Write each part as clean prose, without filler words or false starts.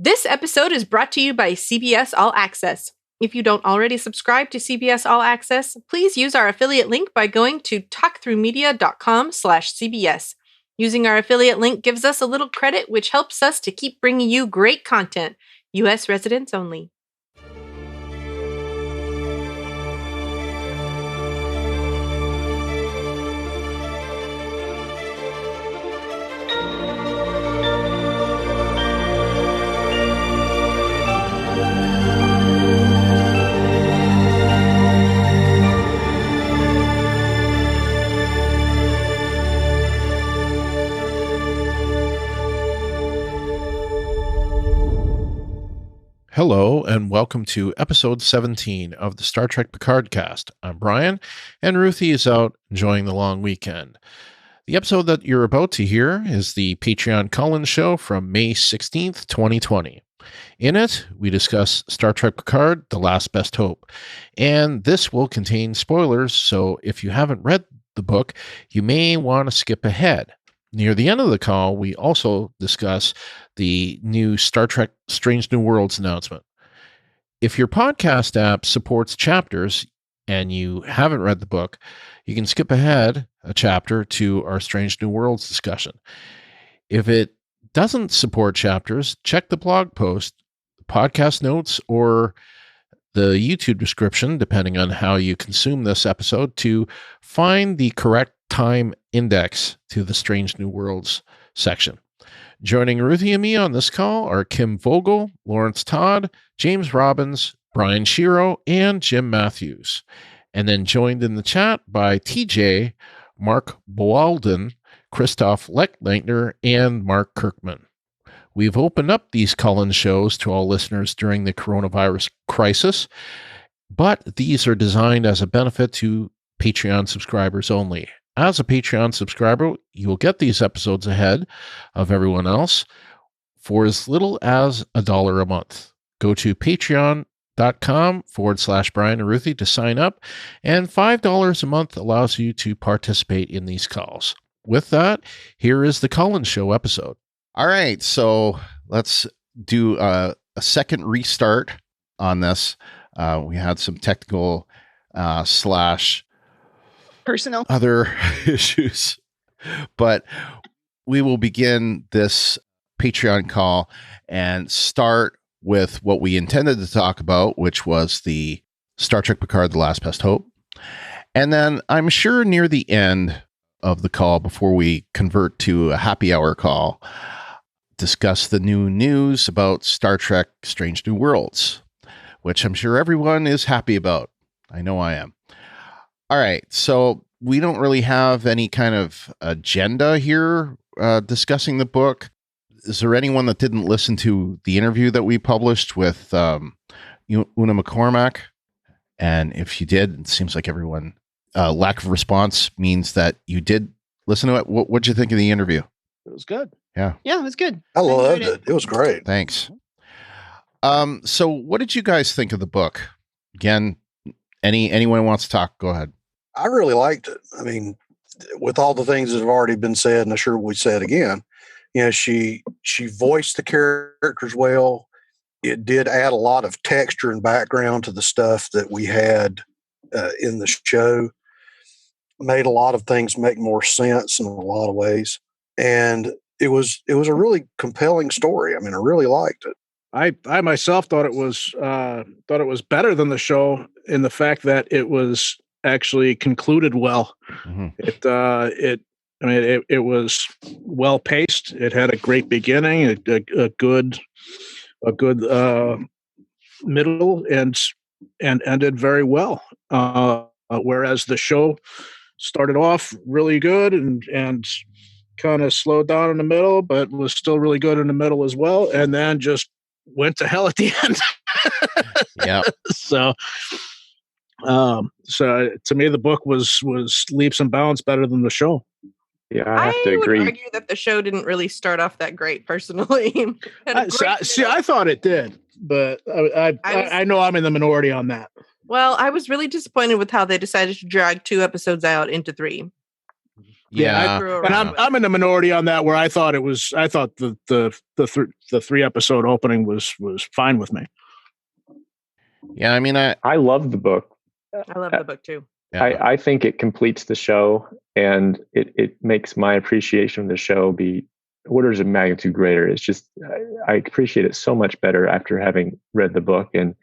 This episode is brought to you by CBS All Access. If you don't already subscribe to CBS All Access, please use our affiliate link by going to talkthroughmedia.com/CBS. Using our affiliate link gives us a little credit, which helps us to keep bringing you great content. U.S. residents only. Hello, and welcome to episode 17 of the Star Trek Picard cast. I'm Brian, and Ruthie is out enjoying the long weekend. The episode that you're about to hear is the Patreon call-in show from May 16th, 2020. In it, we discuss Star Trek Picard, The Last Best Hope. And this will contain spoilers, so if you haven't read the book, you may want to skip ahead. Near the end of the call, we also discuss the new Star Trek Strange New Worlds announcement. If your podcast app supports chapters and you haven't read the book, you can skip ahead a chapter to our Strange New Worlds discussion. If it doesn't support chapters, check the blog post, podcast notes, or the YouTube description, depending on how you consume this episode, to find the correct time index to the Strange New Worlds section. Joining Ruthie and me on this call are Kim Vogel, Lawrence Todd, James Robbins, Brian Shiro, and Jim Matthews. And then joined in the chat by TJ, Mark Bowalden, Christoph Lechtner, and Mark Kirkman. We've opened up these call-in shows to all listeners during the coronavirus crisis, but these are designed as a benefit to Patreon subscribers only. As a Patreon subscriber, you will get these episodes ahead of everyone else for as little as $1 a month. Go to patreon.com/Brian and Ruthie to sign up, and $5 a month allows you to participate in these calls. With that, here is the call-in show episode. All right, so let's do a second restart on this. We had some technical / personal other issues, but we will begin this Patreon call and start with what we intended to talk about, which was the Star Trek Picard, The Last Best Hope. And then I'm sure near the end of the call, before we convert to a happy hour call, discuss the new news about Star Trek Strange New Worlds, which I'm sure everyone is happy about. I know I am. All right, so we don't really have any kind of agenda here discussing the book. Is there anyone that didn't listen to the interview that we published with Una McCormack? And if you did, it seems like everyone, lack of response means that you did listen to it. What'd you think of the interview? It was good. Yeah. Yeah, it was good. I loved it. It was great. Thanks. So what did you guys think of the book? Again, anyone wants to talk, go ahead. I really liked it. I mean, with all the things that have already been said, and I'm sure we said again, she voiced the characters well. It did add a lot of texture and background to the stuff that we had in the show. Made a lot of things make more sense in a lot of ways, and it was a really compelling story. I mean, I really liked it. I myself thought it was better than the show in the fact that it was actually concluded well. Mm-hmm. It was well paced. It had a great beginning, a good middle, and ended very well. Whereas the show started off really good and kind of slowed down in the middle, but was still really good in the middle as well, and then just went to hell at the end. Yeah. So to me, the book was leaps and bounds better than the show. Yeah, I have to agree. I would argue that the show didn't really start off that great, personally. I thought it did, but I know I'm in the minority on that. Well, I was really disappointed with how they decided to drag 2 episodes out into 3. Yeah. And I'm in the minority on that, where I thought the 3-episode opening was fine with me. Yeah, I mean, I love the book. I love the book too. yeah. I think it completes the show, and it makes my appreciation of the show be orders of magnitude greater. It's just, I appreciate it so much better after having read the book. And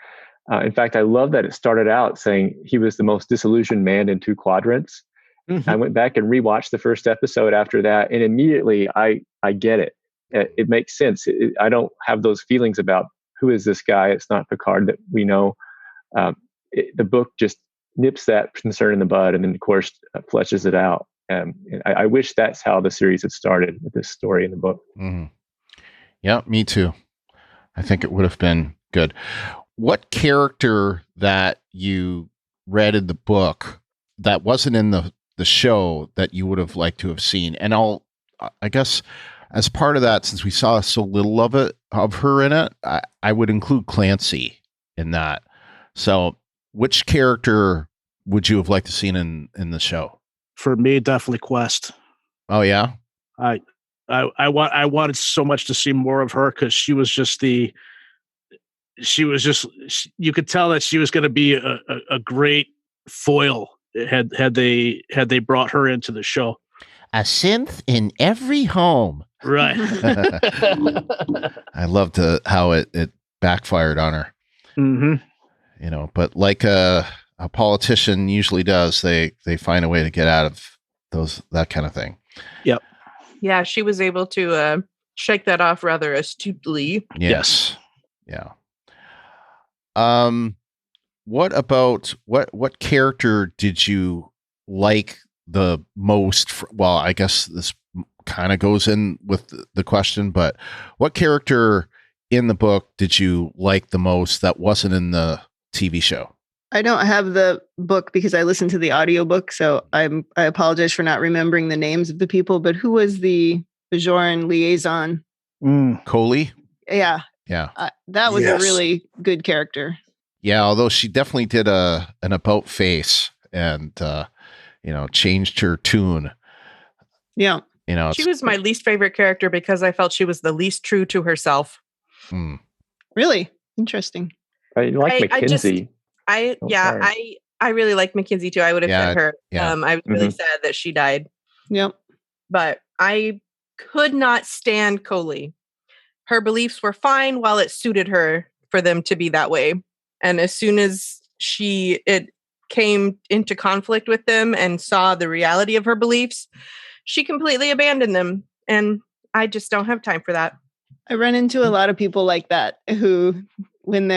in fact, I love that it started out saying he was the most disillusioned man in 2 quadrants. I went back and rewatched the first episode after that, and immediately I get it. It makes sense. I don't have those feelings about who is this guy. It's not Picard that we know. The book just nips that concern in the bud, and then of course fleshes it out. And I wish that's how the series had started, with this story in the book. Mm-hmm. Yeah, me too. I think it would have been good. What character that you read in the book that wasn't in the show that you would have liked to have seen? And I guess as part of that, since we saw so little of her in it, I would include Clancy in that. So which character would you have liked to seen in the show? For me, definitely Quest. Oh yeah. I wanted so much to see more of her, because you could tell that she was going to be a great foil had they brought her into the show. A synth in every home. Right. I loved how it backfired on her. Mm-hmm. But like a politician usually does, they find a way to get out of that kind of thing. Yep. Yeah, she was able to shake that off rather astutely. Yes. Yeah. What about what character did you like the most? Well, I guess this kind of goes in with the question, but what character in the book did you like the most that wasn't in the TV show? I don't have the book because I listened to the audiobook, so I apologize for not remembering the names of the people, but who was the Bajoran liaison? Coley? Yeah. Yeah. That was a really good character. Yeah, although she definitely did an about face and changed her tune. Yeah. She was my least favorite character because I felt she was the least true to herself. Really? Interesting. I like Mackenzie. I really like Mackenzie too. I would have sent her. Yeah. I was really sad that she died. Yep. But I could not stand Coley. Her beliefs were fine while it suited her for them to be that way. And as soon as it came into conflict with them and saw the reality of her beliefs, she completely abandoned them. And I just don't have time for that. I run into a lot of people like that who, when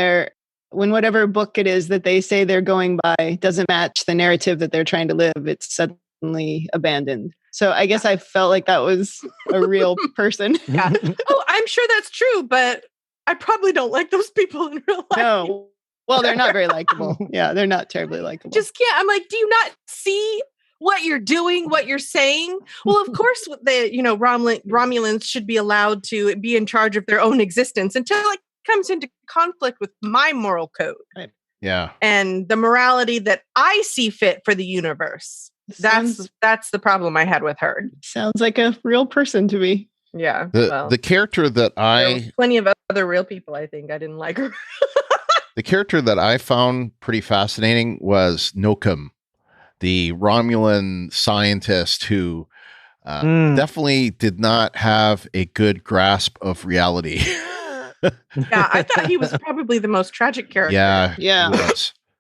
whatever book it is that they say they're going by doesn't match the narrative that they're trying to live, it's suddenly abandoned. So I guess I felt like that was a real person. Yeah. Oh, I'm sure that's true, but I probably don't like those people in real life. No. Well, they're not very likable. Yeah, they're not terribly likable. Just can't. I'm like, do you not see what you're doing, what you're saying? Well, of course, Romulans should be allowed to be in charge of their own existence until it comes into conflict with my moral code. Right. Yeah. And the morality that I see fit for the universe. That's the problem I had with her. Sounds like a real person to me. Yeah. The character that there were plenty of other real people, I think. I didn't like her. The character that I found pretty fascinating was Nokum, the Romulan scientist who definitely did not have a good grasp of reality. Yeah, I thought he was probably the most tragic character. Yeah.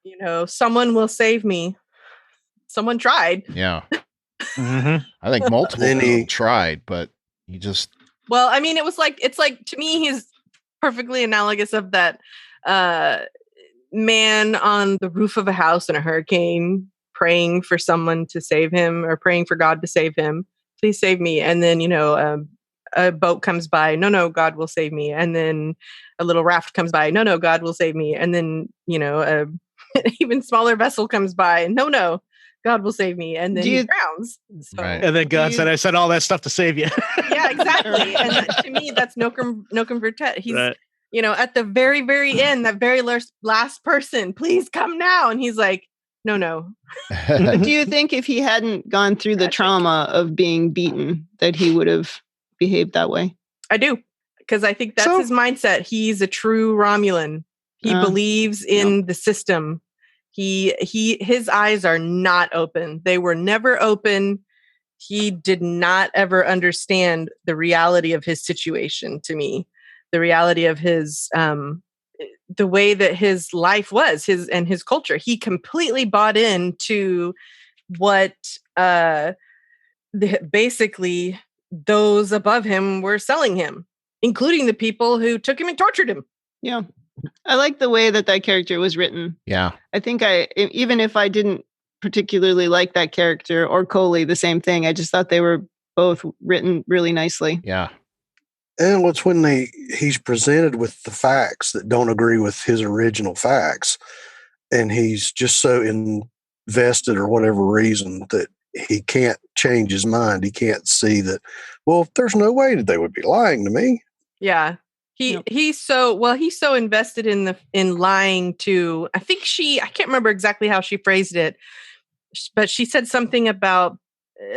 He was. Someone will save me. Someone tried. Yeah. I think multiple people tried, but he just. Well, I mean, it's like to me, he's perfectly analogous of that man on the roof of a house in a hurricane praying for someone to save him or praying for God to save him. Please save me. And then, a boat comes by. No, God will save me. And then a little raft comes by. No, God will save me. And then, an even smaller vessel comes by. No, God will save me. And then he drowns. So, right. And then God said, I said all that stuff to save you. Yeah, exactly. And to me, that's Nokum Vertet. He's, at the very, very end, that very last person, please come now. And he's like, No. But do you think if he hadn't gone through the trauma of being beaten, that he would have behaved that way? I do, because I think that's his mindset. He's a true Romulan. He believes in the system. His eyes are not open. They were never open. He did not ever understand the reality of his situation, to me, the reality of his, the way that his life was, his culture. He completely bought into what basically those above him were selling him, including the people who took him and tortured him. Yeah. I like the way that character was written. Yeah. I think even if I didn't particularly like that character or Coley, the same thing, I just thought they were both written really nicely. Yeah. And what's when he's presented with the facts that don't agree with his original facts, and he's just so invested or whatever reason that he can't change his mind. He can't see that, well, there's no way that they would be lying to me. Yeah. He's so invested in lying to, I think I can't remember exactly how she phrased it, but she said something about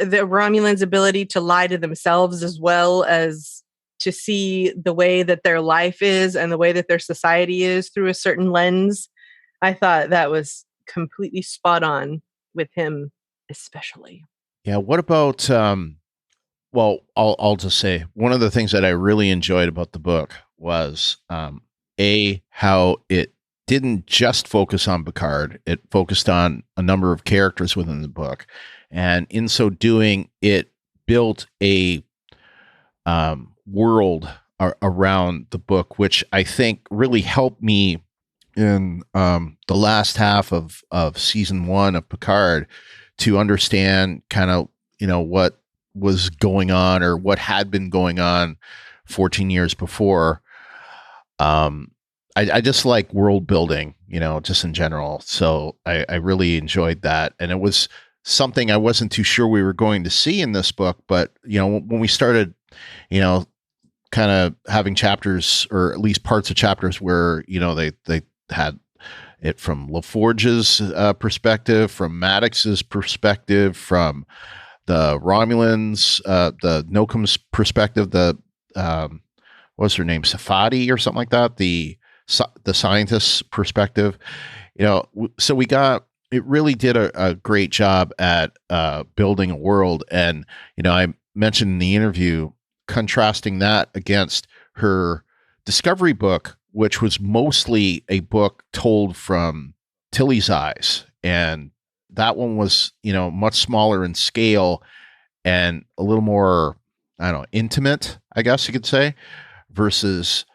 the Romulans' ability to lie to themselves as well as to see the way that their life is and the way that their society is through a certain lens. I thought that was completely spot on with him, especially. Yeah. What about, well, I'll just say one of the things that I really enjoyed about the book was, how it didn't just focus on Picard. It focused on a number of characters within the book. And in so doing, it built a world around the book, which I think really helped me in the last half of season 1 of Picard to understand kind of, what was going on or what had been going on 14 years before. I just like world building, just in general. So I really enjoyed that. And it was something I wasn't too sure we were going to see in this book. But, when we started, kind of having chapters, or at least parts of chapters where, they had it from LaForge's perspective, from Maddox's perspective, from the Romulans, the Nokum's perspective, what was her name, Safadi or something like that, the scientist's perspective, so it really did a great job at building a world. And, I mentioned in the interview, contrasting that against her Discovery book, which was mostly a book told from Tilly's eyes. And that one was, much smaller in scale and a little more, I don't know, intimate, I guess you could say, versus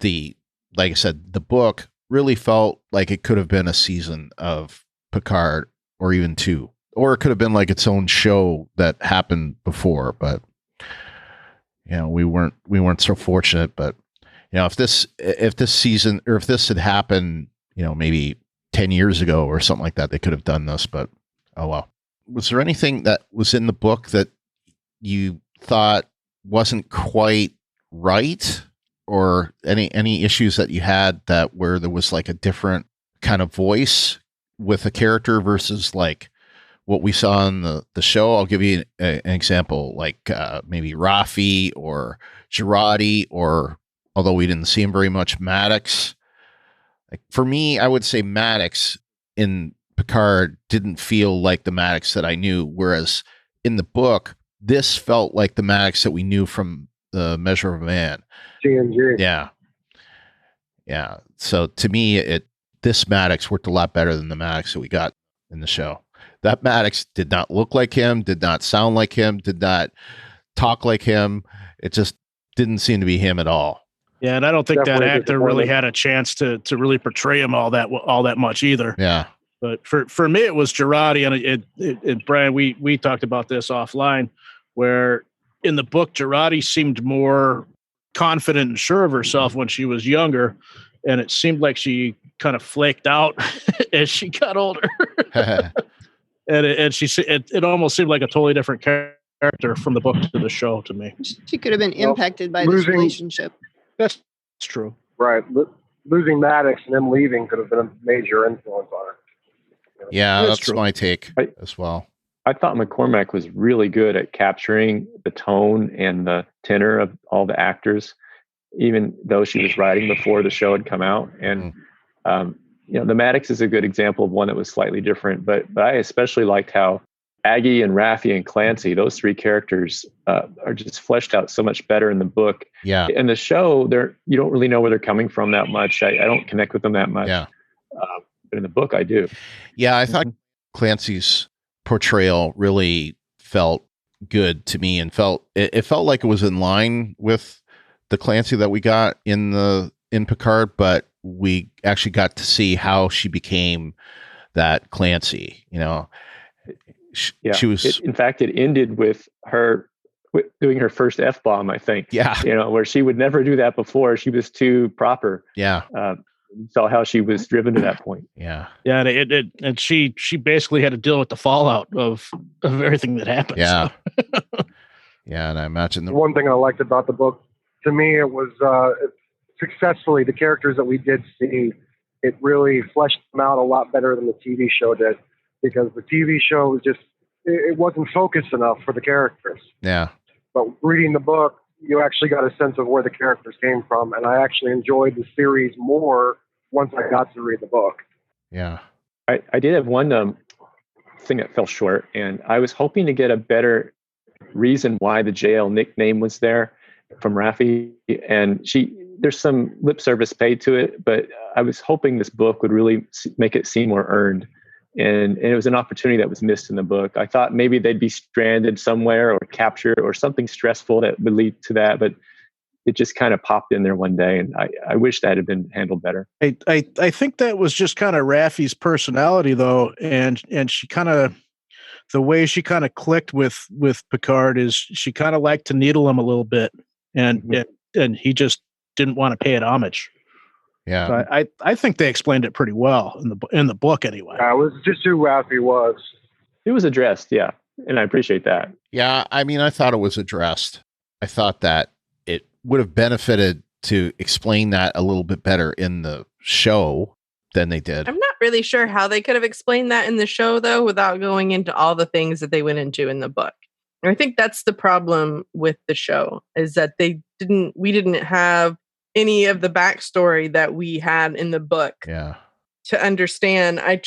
like I said, the book really felt like it could have been a season of Picard, or even 2, or it could have been like its own show that happened before. But, we weren't so fortunate. But, if this season, or if this had happened, maybe 10 years ago or something like that, they could have done this. But, oh well. Was there anything that was in the book that you thought wasn't quite right, or any issues that you had that where there was like a different kind of voice with a character versus like what we saw in the show? I'll give you an example, like maybe Rafi or Girardi, or, although we didn't see him very much, Maddox. Like, for me, I would say Maddox in Picard didn't feel like the Maddox that I knew, whereas in the book, this felt like the Maddox that we knew from The Measure of a Man. G&G. Yeah. So to me, this Maddox worked a lot better than the Maddox that we got in the show. That Maddox did not look like him, did not sound like him, did not talk like him. It just didn't seem to be him at all. Yeah, and I don't think Definitely that actor really had a chance to really portray him all that much either. Yeah. But for me, it was Girardi, and Brian, we talked about this offline, where in the book, Girardi seemed more confident and sure of herself when she was younger, and it seemed like she kind of flaked out as she got older. and it almost seemed like a totally different character from the book to the show to me. She could have been impacted by this relationship. That's true. Right. Losing Maddox and them leaving could have been a major influence on her. Yeah, That's that's true. my take Right. as well. I thought McCormack was really good at capturing the tone and the tenor of all the actors, even though she was writing before the show had come out. And the Maddox is a good example of one that was slightly different. But I especially liked how Aggie and Raffi and Clancy, those three characters, are just fleshed out so much better in the book. Yeah. In the show, you don't really know where they're coming from that much. I don't connect with them that much. Yeah. But in the book, I do. Yeah, I thought Clancy's portrayal really felt good to me, and it felt like it was in line with the Clancy that we got in Picard, but we actually got to see how she became that Clancy. She was. In fact, it ended with her doing her first F-bomb, I think. Yeah. Where she would never do that before. She was too proper. Yeah. Saw how she was driven to that point. Yeah. Yeah, and she basically had to deal with the fallout of everything that happened. Yeah. Yeah, and I imagine the one thing I liked about the book, to me, it was successfully the characters that we did see. It really fleshed them out a lot better than the TV show did, because the TV show was just it wasn't focused enough for the characters. Yeah. But reading the book, you actually got a sense of where the characters came from, and I actually enjoyed the series more once I got to read the book. Yeah. I did have one thing that fell short, and I was hoping to get a better reason why the JL nickname was there from Raffi, and there's some lip service paid to it, but I was hoping this book would really make it seem more earned. And it was an opportunity that was missed in the book. I thought maybe they'd be stranded somewhere or captured or something stressful that would lead to that, but it just kind of popped in there one day, and I wish that had been handled better. I think that was just kind of Raffi's personality, though, and she kind of, the way she kind of clicked with Picard is she kind of liked to needle him a little bit, and he just didn't want to pay it homage. Yeah. So I think they explained it pretty well in the book anyway. It was just who Raffi was. It was addressed, yeah, and I appreciate that. Yeah, I mean, I thought it was addressed. I thought that it would have benefited to explain that a little bit better in the show than they did. I'm not really sure how they could have explained that in the show, though, without going into all the things that they went into in the book. And I think that's the problem with the show, is that we didn't have any of the backstory that we had in the book to understand. I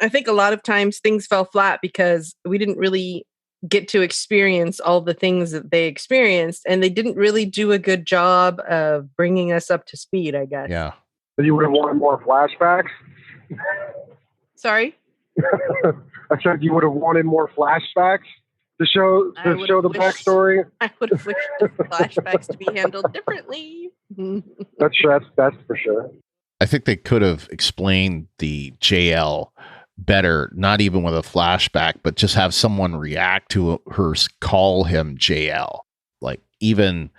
think a lot of times things fell flat because we didn't really get to experience all the things that they experienced, and they didn't really do a good job of bringing us up to speed, I guess. Yeah. So you would have wanted more flashbacks? Sorry? I said you would have wanted more flashbacks to show the backstory? I would have wished the flashbacks to be handled differently. That's for sure. I think they could have explained the JL better, not even with a flashback, but just have someone react to her call him JL. Like, even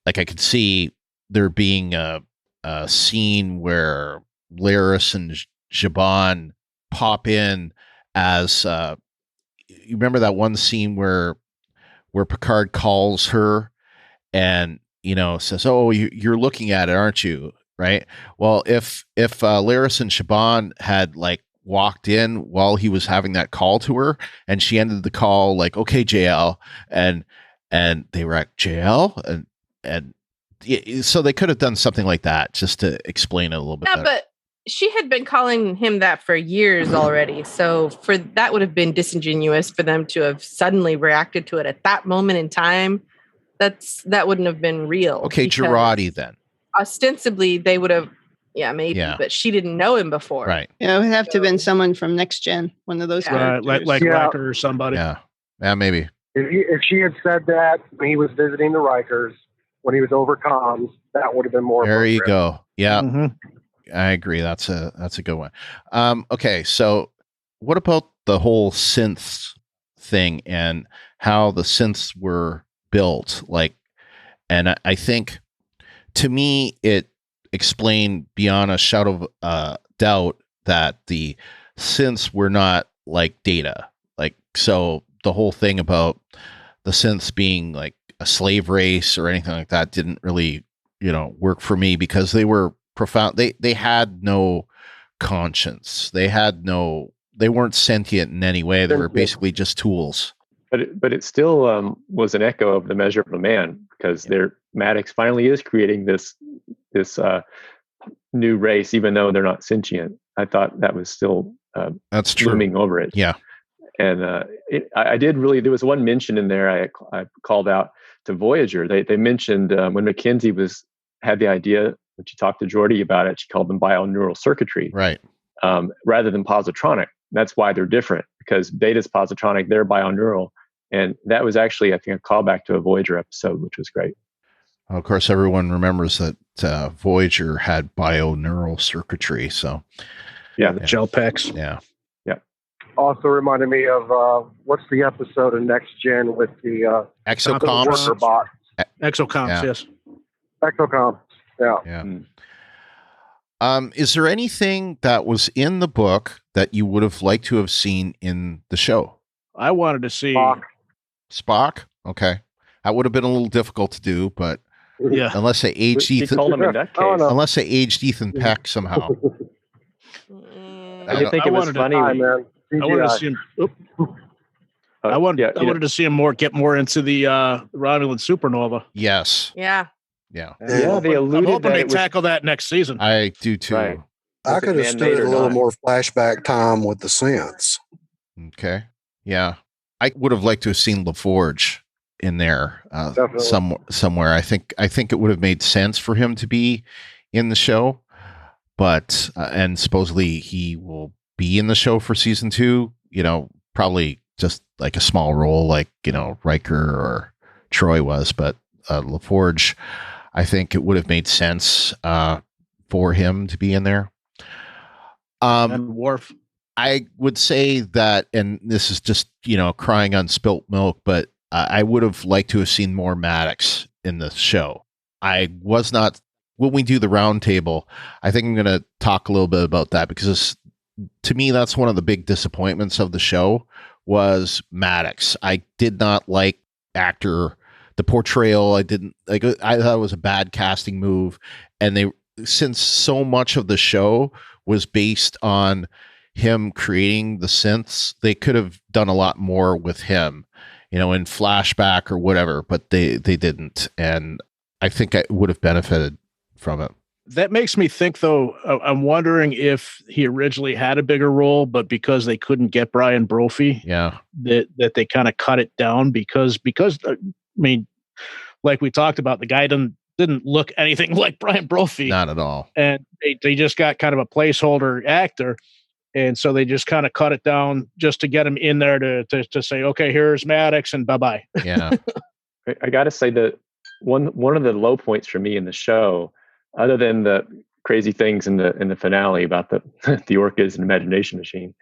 like I could see there being a scene where Laris and Zhaban pop in as you remember that one scene where Picard calls her and says, "Oh, you're looking at it, aren't you?" Right. Well, if Laris and Zhaban had like walked in while he was having that call to her, and she ended the call like, "Okay, JL," and they were like, "JL," and so they could have done something like that just to explain it a little bit better. But she had been calling him that for years already, so that would have been disingenuous for them to have suddenly reacted to it at that moment in time. That wouldn't have been real. Okay, Girardi then. Ostensibly, they would have, maybe, but she didn't know him before. Right. Yeah, it would have to have been someone from Next Gen, one of those characters. Like Riker or somebody. Yeah, maybe. If she had said that when he was visiting the Rikers, when he was over comms, that would have been more. There you go. Yeah, Mm-hmm. I agree. That's a good one. Okay, so what about the whole synths thing and how the synths were built? Like, and I think to me it explained beyond a shadow of doubt that the synths were not like Data. Like, so the whole thing about the synths being like a slave race or anything like that didn't really, work for me, because they were profound. They had no conscience. They had no they weren't sentient in any way. They were Sentient. basically just tools. But it still was an echo of The Measure of a Man, because Maddox finally is creating this new race, even though they're not sentient. I thought that was still That's true. looming over it. Yeah. And I did really. There was one mention in there I called out to Voyager. They mentioned when Mackenzie had the idea, when she talked to Geordi about it, she called them bioneural circuitry, Right. rather than positronic. That's why they're different, because Data's positronic, they're bioneural. And that was actually, I think, a callback to a Voyager episode, which was great. Of course, everyone remembers that Voyager had bioneural circuitry. So, The gel packs. Yeah. Also reminded me of what's the episode of Next Gen with the Exocomps. worker bot? Exocomps, Yeah. yes. Exocomps. Yeah. Yeah. Is there anything that was in the book that you would have liked to have seen in the show? I wanted to see. Spock? Okay. That would have been a little difficult to do, but Yeah. unless they aged She Ethan, called him in that case. Oh, no. unless they aged Ethan Peck somehow. I did think I it was wanted to- funny. Hi, man. I wanted to CGI. see him. I wanted to see him get more into the Romulan supernova. Yes. Yeah. Yeah. Yeah, they I'm alluded hoping that they it was tackle that next season. I do too. Right. I Was it could have man-made stood or a little not? more flashback time with the synths. Okay. Yeah. I would have liked to have seen LaForge in there Definitely. somewhere. I think it would have made sense for him to be in the show, but and supposedly he will be in the show for season 2, probably just like a small role like, Riker or Troy was, but LaForge, I think it would have made sense for him to be in there. And Worf. I would say that, and this is just, crying on spilt milk, but I would have liked to have seen more Maddox in the show. I was not, when we do the roundtable, I think I'm going to talk a little bit about that, because to me, that's one of the big disappointments of the show was Maddox. I did not like the portrayal. I thought it was a bad casting move. And since so much of the show was based on him creating the synths, they could have done a lot more with him, in flashback or whatever, but they didn't. And I think I would have benefited from it. That makes me think, though, I'm wondering if he originally had a bigger role, but because they couldn't get Brian Brophy, that they kind of cut it down because I mean, like we talked about, the guy didn't look anything like Brian Brophy. Not at all. And they just got kind of a placeholder actor. And so they just kind of cut it down just to get him in there to say, okay, here's Maddox and bye-bye. Yeah. I got to say that one of the low points for me in the show, other than the crazy things in the finale about the orcas and imagination machine,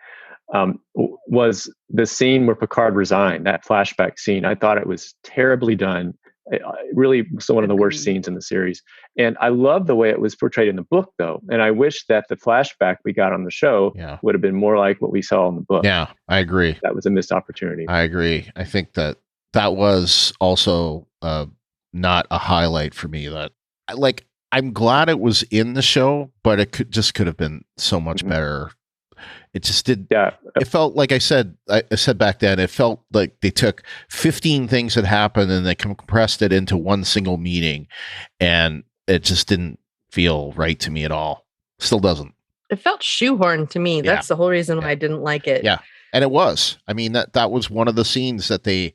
was the scene where Picard resigned, that flashback scene. I thought it was terribly done. It really was one of the worst scenes in the series. And I love the way it was portrayed in the book, though. And I wish that the flashback we got on the show would have been more like what we saw in the book. Yeah, I agree. That was a missed opportunity. I agree. I think that was also not a highlight for me. That I'm glad it was in the show, but it could have been so much better. It just did. Yeah. It felt like I said back then, it felt like they took 15 things that happened and they compressed it into one single meeting, and it just didn't feel right to me at all. Still doesn't. It felt shoehorned to me. That's the whole reason why I didn't like it. Yeah. And it was. I mean, that was one of the scenes that they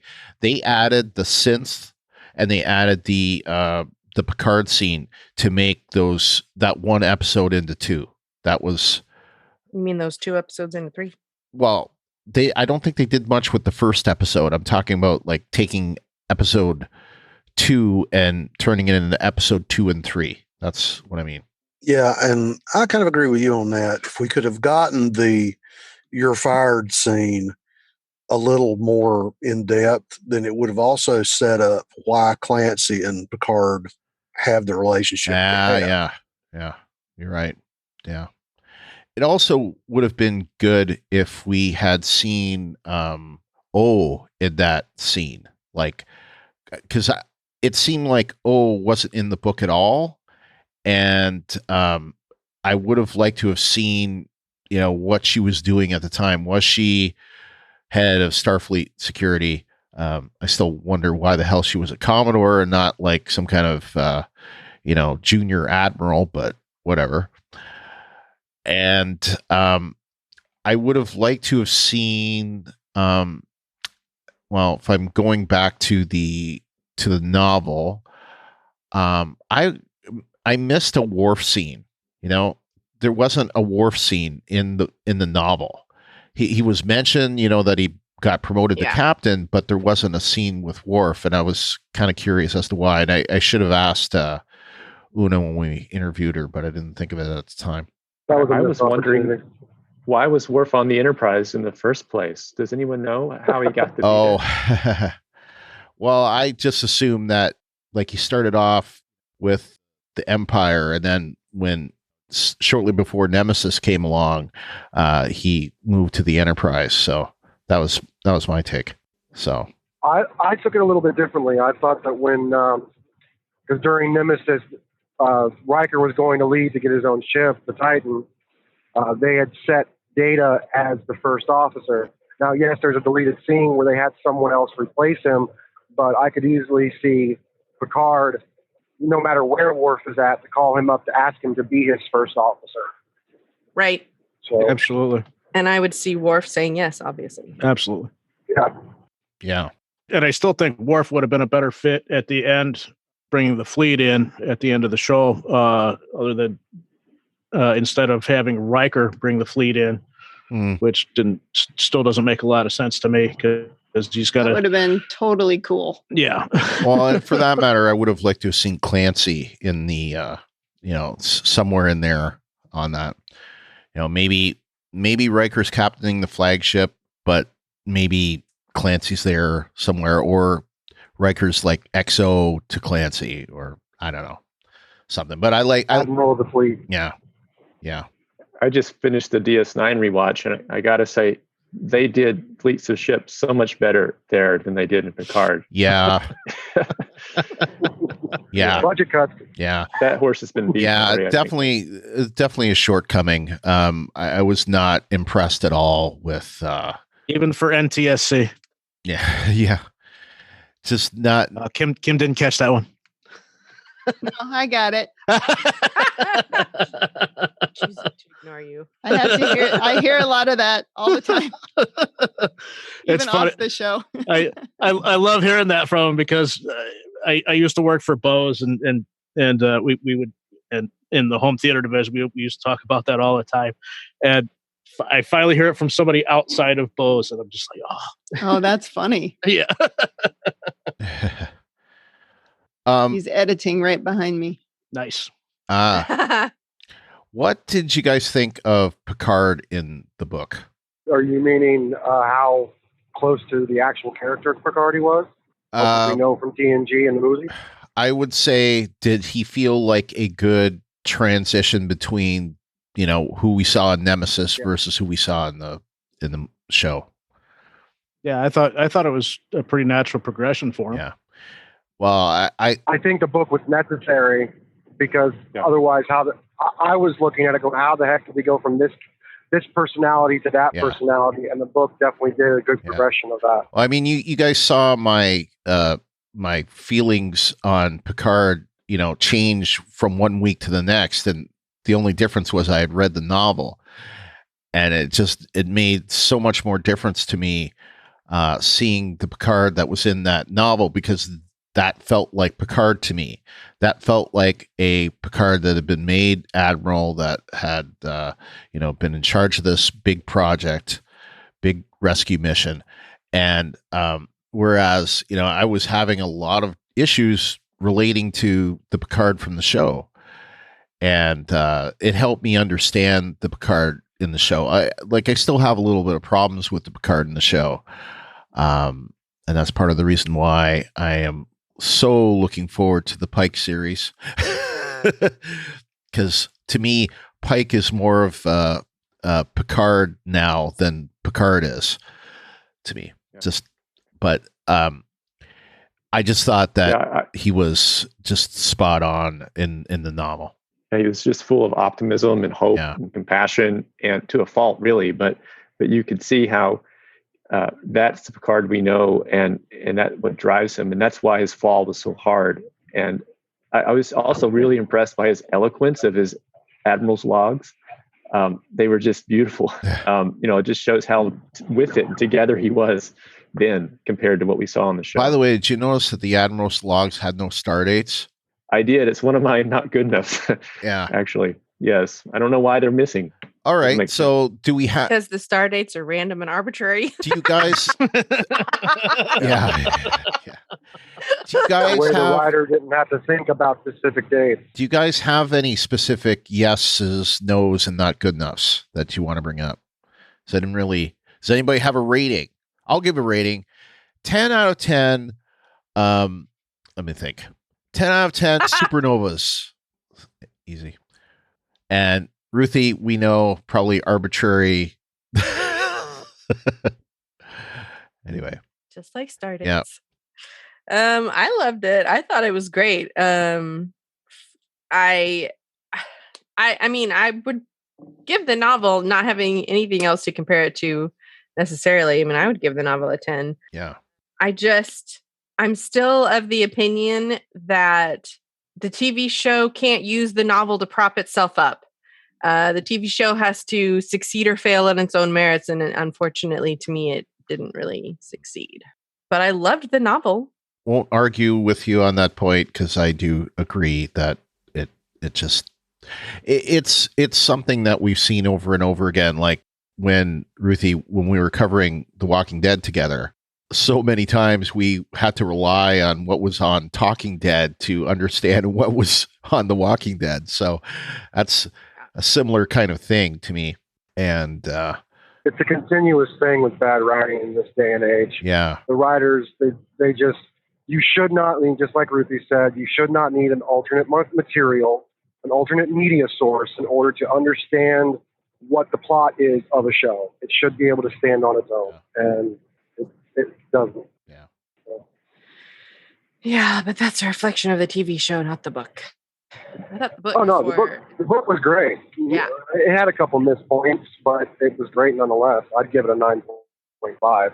added the synth and they added the Picard scene to make that one episode into 2. That was. You mean those 2 episodes into 3? Well, I don't think they did much with the first episode. I'm talking about like taking episode 2 and turning it into episode 2 and 3. That's what I mean. Yeah, and I kind of agree with you on that. If we could have gotten the "you're fired" scene a little more in depth, then it would have also set up why Clancy and Picard have the relationship. Yeah. You're right. Yeah. It also would have been good if we had seen O in that scene, because it seemed like O wasn't in the book at all, and I would have liked to have seen what she was doing at the time. Was she head of Starfleet security? I still wonder why the hell she was a Commodore and not like some kind of, junior admiral, but whatever. And I would have liked to have seen, if I'm going back to the novel, I missed a Worf scene. There wasn't a Worf scene in the novel. He was mentioned, that he got promoted to captain, but there wasn't a scene with Worf, and I was kind of curious as to why. And I should have asked Una when we interviewed her, but I didn't think of it at the time. That was I was wondering, why was Worf on the Enterprise in the first place? Does anyone know how he got to be there? Well, I just assumed that like he started off with the Empire, and then when shortly before Nemesis came along, he moved to the Enterprise. So that was my take. So I took it a little bit differently. I thought that when because during Nemesis, Riker was going to leave to get his own ship, the Titan. They had set Data as the first officer. Now, yes, there's a deleted scene where they had someone else replace him, but I could easily see Picard, no matter where Worf is at, to call him up to ask him to be his first officer. Right. So, Absolutely. And I would see Worf saying yes, obviously. Absolutely. yeah. And I still think Worf would have been a better fit at the end, bringing the fleet in at the end of the show, other than instead of having Riker bring the fleet in, which still doesn't make a lot of sense to me because he's got to. That would have been totally cool. Yeah. Well, and for that matter, I would have liked to have seen Clancy in the, somewhere in there on that. Maybe Riker's captaining the flagship, but maybe Clancy's there somewhere, or Riker's like XO to Clancy, or I don't know, something. But Admiral of the fleet. Yeah. I just finished the DS9 rewatch, and I got to say, they did fleets of ships so much better there than they did in Picard. Yeah. Yeah. Budget cuts. Yeah. That horse has been beaten. Yeah, already, definitely a shortcoming. I was not impressed at all with Even for NTSC. Yeah. Just not. Kim didn't catch that one. No, I got it. Choosing to ignore you. I have to hear. I hear a lot of that all the time. It's Even funny. off the show. I love hearing that from him because I used to work for Bose and we would, and in the home theater division we used to talk about that all the time, and I finally hear it from somebody outside of Bose, and I'm just like, Oh, that's funny. yeah. He's editing right behind me. Nice. What did you guys think of Picard in the book? Are you meaning how close to the actual character of Picard he was? What we know from TNG and the movie? I would say, did he feel like a good transition between, who we saw in Nemesis versus who we saw in the show? Yeah, I thought it was a pretty natural progression for him. Yeah. Well, I think the book was necessary because otherwise, I was looking at it going, how the heck did we go from this personality to that personality? And the book definitely did a good progression of that. Well, I mean, you guys saw my my feelings on Picard, change from one week to the next, and the only difference was I had read the novel, and it made so much more difference to me seeing the Picard that was in that novel, because that felt like Picard to me. That felt like a Picard that had been made admiral, that had, been in charge of this big project, big rescue mission. And whereas, I was having a lot of issues relating to the Picard from the show. And it helped me understand the Picard in the show. I still have a little bit of problems with the Picard in the show. And that's part of the reason why I am so looking forward to the Pike series, because to me, Pike is more of Picard now than Picard is to me. But I just thought that he was just spot on in the novel. And he was just full of optimism and hope and compassion, and to a fault, really. But you could see how that's the Picard we know, and that what drives him, and that's why his fall was so hard. And I was also really impressed by his eloquence of his admiral's logs. They were just beautiful. It just shows how with it together he was then compared to what we saw on the show. By the way, did you notice that the admiral's logs had no star dates? I did. It's one of my not good enough. Yeah, actually, yes. I don't know why they're missing. All right. So do we have? Because the star dates are random and arbitrary. Do you guys? yeah. Do you guys where have? The writer didn't have to think about specific dates. Do you guys have any specific yeses, nos, and not good enoughs that you want to bring up? Does anybody have a rating? I'll give a rating. 10 out of 10. Let me think. 10 out of 10 supernovas. Easy. And Ruthie, we know, probably arbitrary. Anyway. Just like star dates. Yeah. I loved it. I thought it was great. I mean, I would give the novel, not having anything else to compare it to necessarily. I mean, I would give the novel a 10. Yeah. I'm still of the opinion that the TV show can't use the novel to prop itself up. The TV show has to succeed or fail on its own merits. And unfortunately, to me, it didn't really succeed. But I loved the novel. Won't argue with you on that point, because I do agree that it's something that we've seen over and over again. Like when we were covering The Walking Dead together, so many times we had to rely on what was on Talking Dead to understand what was on The Walking Dead. So that's a similar kind of thing to me. And it's a continuous thing with bad writing in this day and age. Yeah. The writers, they just, you should not, I mean, just like Ruthie said, you should not need an alternate material, an alternate media source in order to understand what the plot is of a show. It should be able to stand on its own. Yeah. And it doesn't. Yeah. So. Yeah, but that's a reflection of the TV show, not the book. I thought the book. The book was great. Yeah. It had a couple missed points, but it was great nonetheless. I'd give it a 9.5.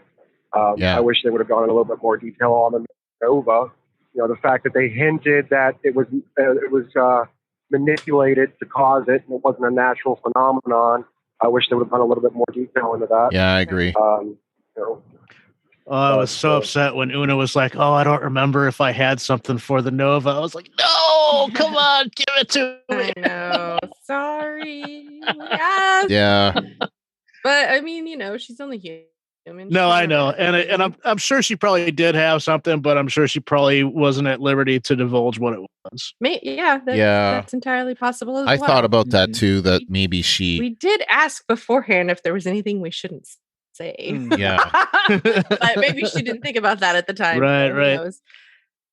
I wish they would have gone in a little bit more detail on the Nova. The fact that they hinted that it was manipulated to cause it, and it wasn't a natural phenomenon. I wish they would have gone a little bit more detail into that. Yeah, I agree. I was so upset when Una was like, "Oh, I don't remember if I had something for the Nova." I was like, "No, come on, give it to me." I know. Sorry. Yes. Yeah. But I mean, she's only human. No, I know, and I'm sure she probably did have something, but I'm sure she probably wasn't at liberty to divulge what it was. That's entirely possible as well. I thought about that too. That maybe we did ask beforehand if there was anything we shouldn't say. Yeah. But maybe she didn't think about that at the time. Right.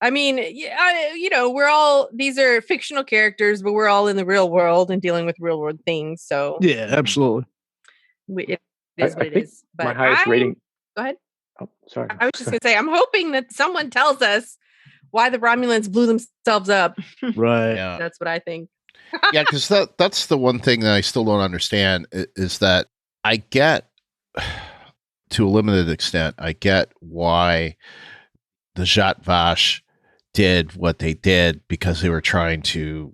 I mean, these are fictional characters, but we're all in the real world and dealing with real world things. So yeah, absolutely. It is what it is. But my highest rating. Go ahead. Oh, sorry. I was just going to say, I'm hoping that someone tells us why the Romulans blew themselves up. Right. Yeah. That's what I think. Yeah, because that's the one thing that I still don't understand is that I get, to a limited extent, I get why the Zhat Vash did what they did, because they were trying to,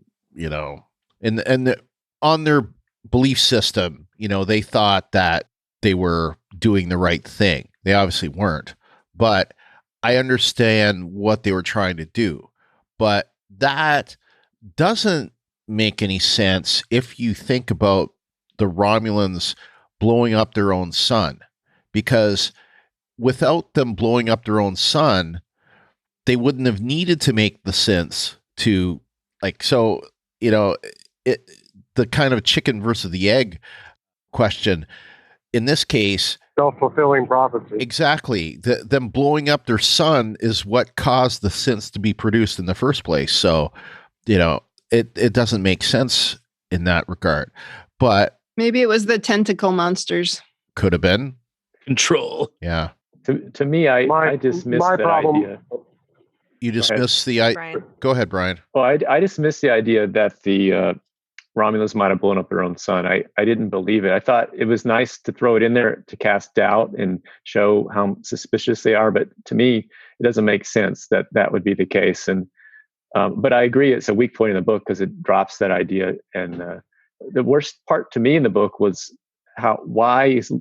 on their belief system, they thought that they were doing the right thing. They obviously weren't, but I understand what they were trying to do. But that doesn't make any sense if you think about the Romulans blowing up their own sun, because without them blowing up their own sun, they wouldn't have needed to make the synths to the kind of chicken versus the egg question. In this case, self-fulfilling prophecy. Exactly. Them blowing up their sun is what caused the synths to be produced in the first place. So, it doesn't make sense in that regard. But maybe it was the tentacle monsters. Could have been. Control. Yeah. To me, I dismiss that idea. You dismiss the idea. Go ahead, Brian. Well, I dismiss the idea that the Romulans might have blown up their own sun. I didn't believe it. I thought it was nice to throw it in there to cast doubt and show how suspicious they are. But to me, it doesn't make sense that that would be the case. And but I agree, it's a weak point in the book because it drops that idea. And the worst part to me in the book was why is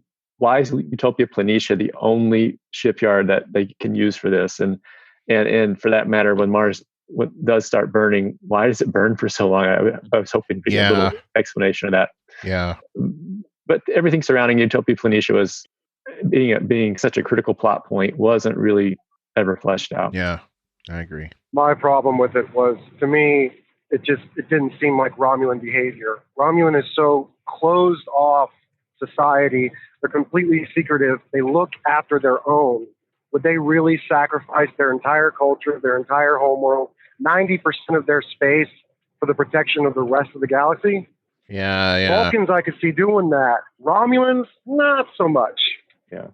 Utopia Planitia the only shipyard that they can use for this? And for that matter, when Mars does start burning, why does it burn for so long? I was hoping to get a little explanation of that. Yeah. But everything surrounding Utopia Planitia was being such a critical plot point wasn't really ever fleshed out. Yeah, I agree. My problem with it was, to me, it didn't seem like Romulan behavior. Romulan is so closed off society. They're completely secretive. They look after their own. Would they really sacrifice their entire culture, their entire homeworld, 90% of their space for the protection of the rest of the galaxy? Yeah. Vulcans, I could see doing that. Romulans, not so much. Yeah.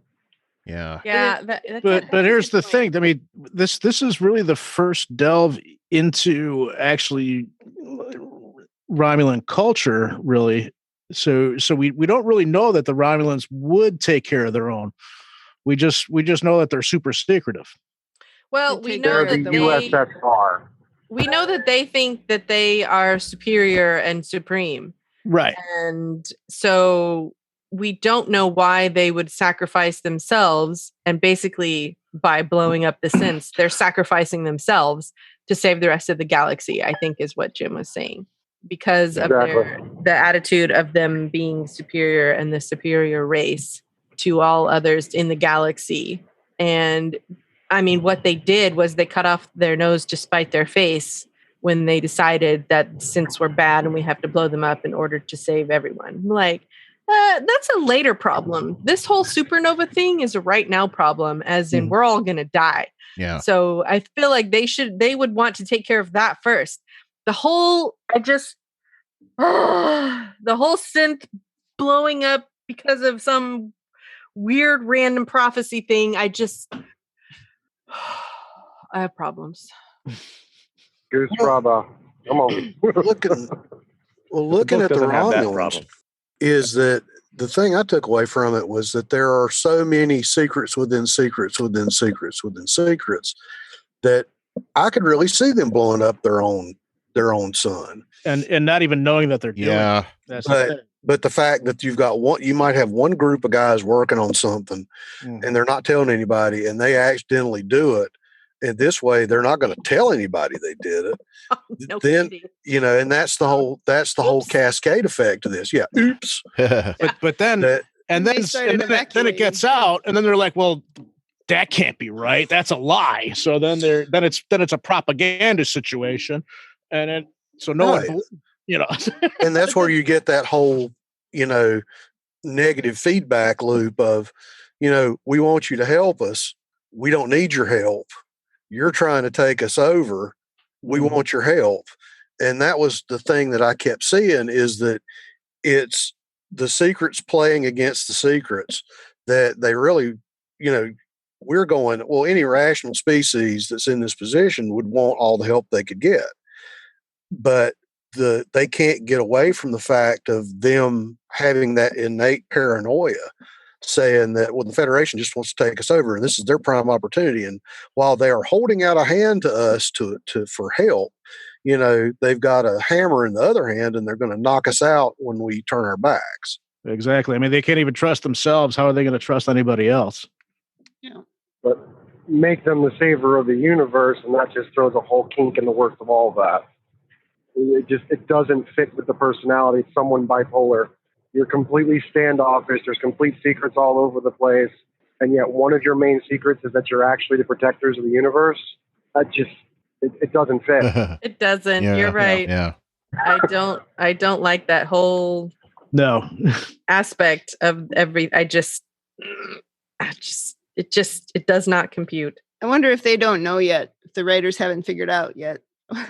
But here's the thing. I mean, this is really the first delve into actually Romulan culture, really. So we don't really know that the Romulans would take care of their own. We just know that they're super secretive. Well, we know that the USSR. We know that they think that they are superior and supreme. Right. And so we don't know why they would sacrifice themselves. And basically, by blowing up the synths, they're sacrificing themselves to save the rest of the galaxy, I think is what Jim was saying. Because of the attitude of them being superior and the superior race to all others in the galaxy. And I mean, what they did was they cut off their nose to spite their face when they decided that synths were bad and we have to blow them up in order to save everyone. Like, that's a later problem. This whole supernova thing is a right now problem, as in we're all going to die. Yeah. So I feel like they would want to take care of that first. The whole synth blowing up because of some weird random prophecy thing. I have problems. Goose Brava. Come on. looking at the Romulans is that the thing I took away from it was that there are so many secrets within secrets within secrets within secrets that I could really see them blowing up their own sun, and not even knowing that they're doing it. That's but the fact that you might have one group of guys working on something and they're not telling anybody and they accidentally do it. And this way, they're not going to tell anybody they did it. Then, kidding. And that's the whole cascade effect of this. Yeah. Oops. but then it gets out and then they're like, well, that can't be right. That's a lie. So then it's a propaganda situation. And then, so no one, and that's where you get that whole, negative feedback loop of, we want you to help us. We don't need your help. You're trying to take us over. We want your help. And that was the thing that I kept seeing, is that it's the secrets playing against the secrets, that they really, we're going, well, any rational species that's in this position would want all the help they could get. But they can't get away from the fact of them having that innate paranoia, saying that, well, the Federation just wants to take us over and this is their prime opportunity. And while they are holding out a hand to us for help, they've got a hammer in the other hand and they're going to knock us out when we turn our backs. Exactly. I mean, they can't even trust themselves. How are they going to trust anybody else? Yeah. But make them the savior of the universe, and that just throws a whole kink in the works of all of that. It doesn't fit with the personality. It's someone bipolar. You're completely standoffish. There's complete secrets all over the place. And yet one of your main secrets is that you're actually the protectors of the universe. That just, it doesn't fit. It doesn't. Yeah, you're right. Yeah. I don't like that whole aspect of it does not compute. I wonder if they don't know yet, if the writers haven't figured out yet.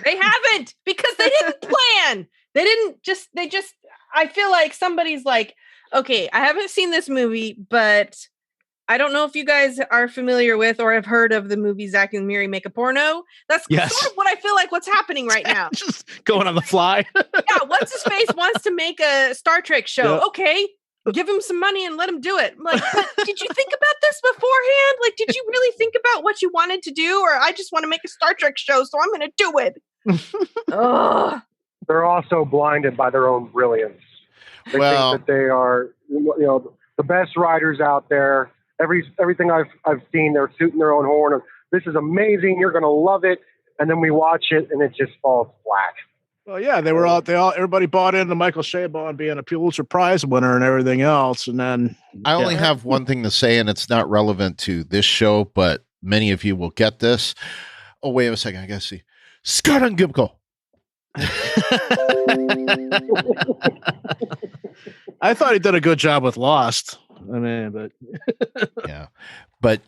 They haven't, because they didn't plan. They just, I feel like somebody's like, okay, I haven't seen this movie, but I don't know if you guys are familiar with or have heard of the movie Zack and Miri Make a Porno. That's sort of what I feel like what's happening right now. Just going on the fly. Yeah, what's his face wants to make a Star Trek show. Yep. Okay, give him some money and let him do it. I'm like, but did you think about this beforehand? Like, did you really think about what you wanted to do? Or I just want to make a Star Trek show, so I'm going to do it. Ugh. They're also blinded by their own brilliance. They think that they are, the best writers out there. Everything I've seen, they're tooting their own horn of, this is amazing, you're going to love it. And then we watch it and it just falls flat. Well, yeah, everybody bought into Michael Chabon being a Pulitzer Prize winner and everything else. And then I only have one thing to say, and it's not relevant to this show, but many of you will get this. Oh, wait a second. I got to see. Scott and Gimple. I thought he did a good job with Lost. I mean, but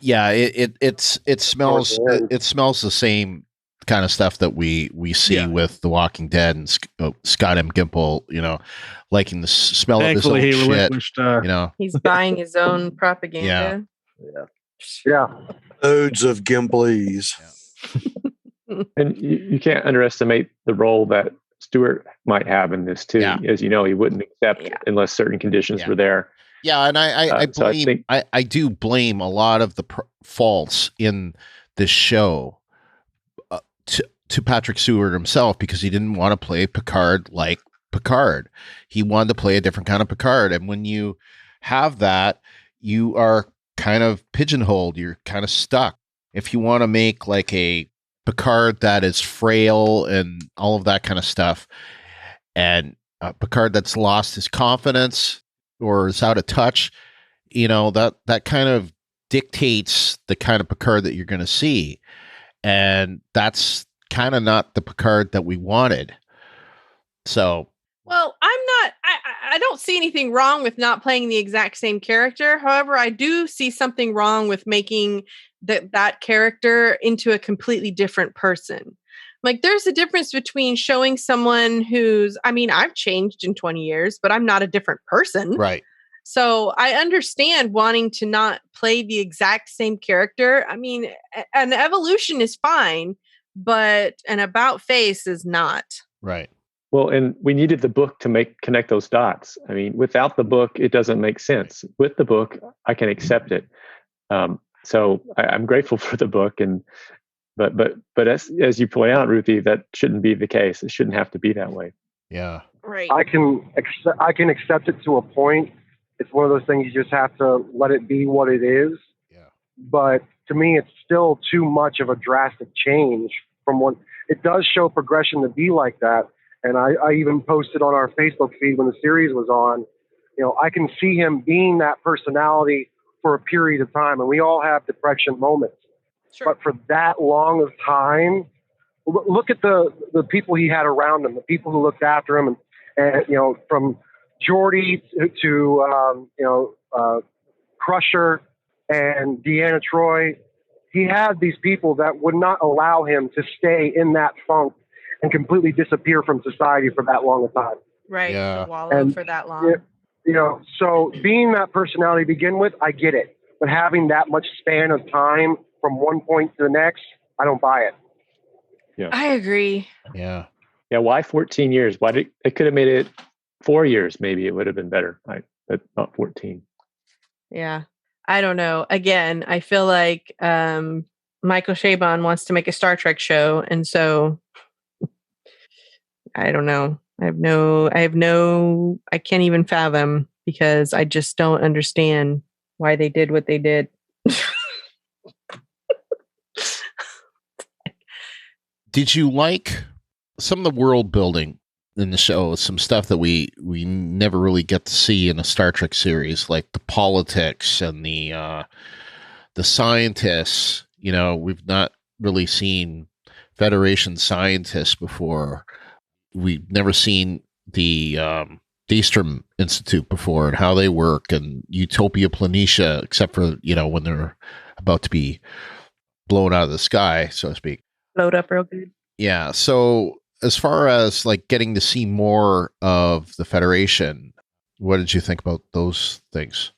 it smells the same kind of stuff that we see with The Walking Dead and Scott M. Gimple, liking the smell thankfully of his own shit. He's buying his own propaganda. Yeah. Loads of Gimpleys. And you can't underestimate the role that Stewart might have in this too. Yeah. As you know, he wouldn't accept unless certain conditions were there. Yeah, and I do blame a lot of the faults in this show to Patrick Stewart himself, because he didn't want to play Picard like Picard. He wanted to play a different kind of Picard, and when you have that, you are kind of pigeonholed. You're kind of stuck. If you want to make like a Picard that is frail and all of that kind of stuff, and Picard that's lost his confidence or is out of touch, that kind of dictates the kind of Picard that you're going to see. And that's kind of not the Picard that we wanted. So, well, I don't see anything wrong with not playing the exact same character. However, I do see something wrong with making that character into a completely different person. Like, there's a difference between showing someone I've changed in 20 years, but I'm not a different person. Right. So I understand wanting to not play the exact same character. I mean, an evolution is fine, but an about face is not. Right. Well, and we needed the book to connect those dots. I mean, without the book, it doesn't make sense. With the book, I can accept it. So I'm grateful for the book, but as you point out, Ruthie, that shouldn't be the case. It shouldn't have to be that way. Yeah. Right. I can accept it to a point. It's one of those things you just have to let it be what it is. Yeah. But to me, it's still too much of a drastic change from one. It does show progression to be like that. And I even posted on our Facebook feed when the series was on, I can see him being that personality for a period of time. And we all have depression moments. Sure. But for that long of time, look at the people he had around him, the people who looked after him, and from Geordi to Crusher and Deanna Troi. He had these people that would not allow him to stay in that funk and completely disappear from society for that long a time. Right. Yeah. To wallow for that long. So being that personality to begin with, I get it. But having that much span of time from one point to the next, I don't buy it. Yeah. I agree. Yeah. Yeah. Why 14 years? They could have made it 4 years. Maybe it would have been better. But not 14. Yeah. I don't know. Again, I feel like Michael Chabon wants to make a Star Trek show. And so I don't know. I can't even fathom, because I just don't understand why they did what they did. Did you like some of the world building in the show? Some stuff that we never really get to see in a Star Trek series, like the politics and the scientists. We've not really seen Federation scientists before. We've never seen the Daystrom Institute before and how they work, and Utopia Planitia, except for when they're about to be blown out of the sky, so to speak. Load up real good. Yeah. So as far as like getting to see more of the Federation, what did you think about those things?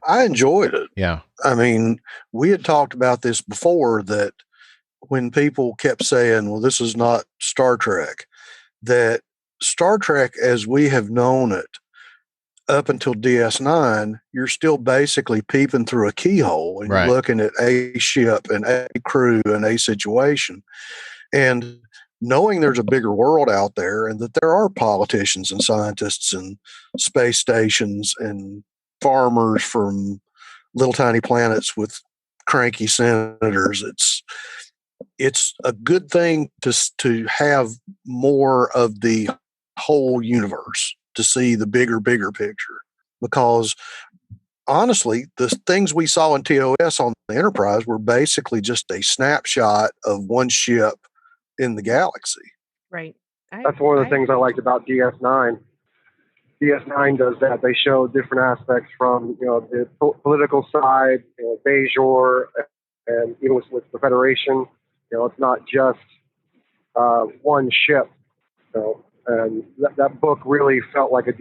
I enjoyed it. Yeah. I mean, we had talked about this before, that when people kept saying, well, this is not Star Trek, that Star Trek as we have known it up until DS9, you're still basically peeping through a keyhole and Right. you're looking at a ship and a crew and a situation. And knowing there's a bigger world out there and that there are politicians and scientists and space stations and farmers from little tiny planets with cranky senators, it's a good thing to have more of the whole universe, to see the bigger picture. Because honestly, the things we saw in TOS on the Enterprise were basically just a snapshot of one ship in the galaxy. Right. That's one of the things I liked about DS9. DS9 does that. They show different aspects from, the political side, Bajor, and even with the Federation. It's not just one ship. And that book really felt like a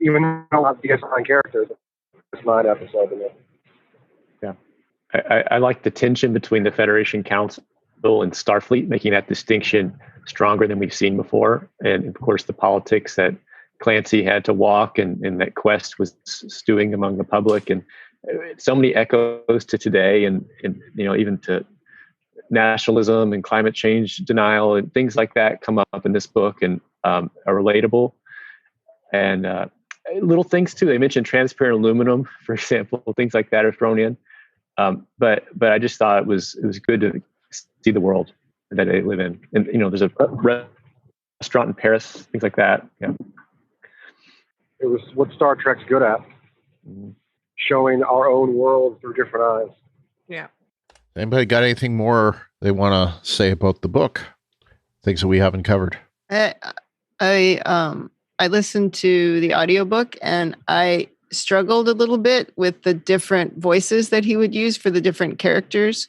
even though not DS9 characters, DS9 episode in it. Yeah, I like the tension between the Federation Council and Starfleet, making that distinction stronger than we've seen before. And of course, the politics that Clancy had to walk and that Quest was stewing among the public, and so many echoes to today, and even to nationalism and climate change denial and things like that come up in this book and are relatable. And little things too. They mentioned transparent aluminum, for example, things like that are thrown in. But I just thought it was good to see the world that they live in. And there's a restaurant in Paris, things like that. Yeah. It was what Star Trek's good at, showing our own world through different eyes. Yeah. Anybody got anything more they want to say about the book? Things that we haven't covered? I listened to the audiobook and I struggled a little bit with the different voices that he would use for the different characters.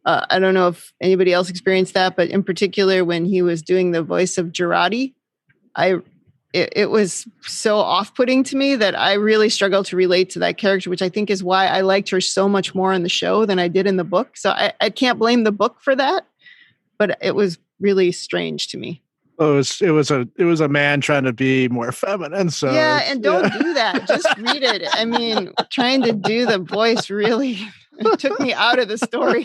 I don't know if anybody else experienced that, but in particular, when he was doing the voice of Girardi, it was so off-putting to me that I really struggled to relate to that character, which I think is why I liked her so much more in the show than I did in the book. So I can't blame the book for that, but it was really strange to me. Oh, it was a man trying to be more feminine. So yeah, and don't do that. Just read it. I mean, trying to do the voice really took me out of the story.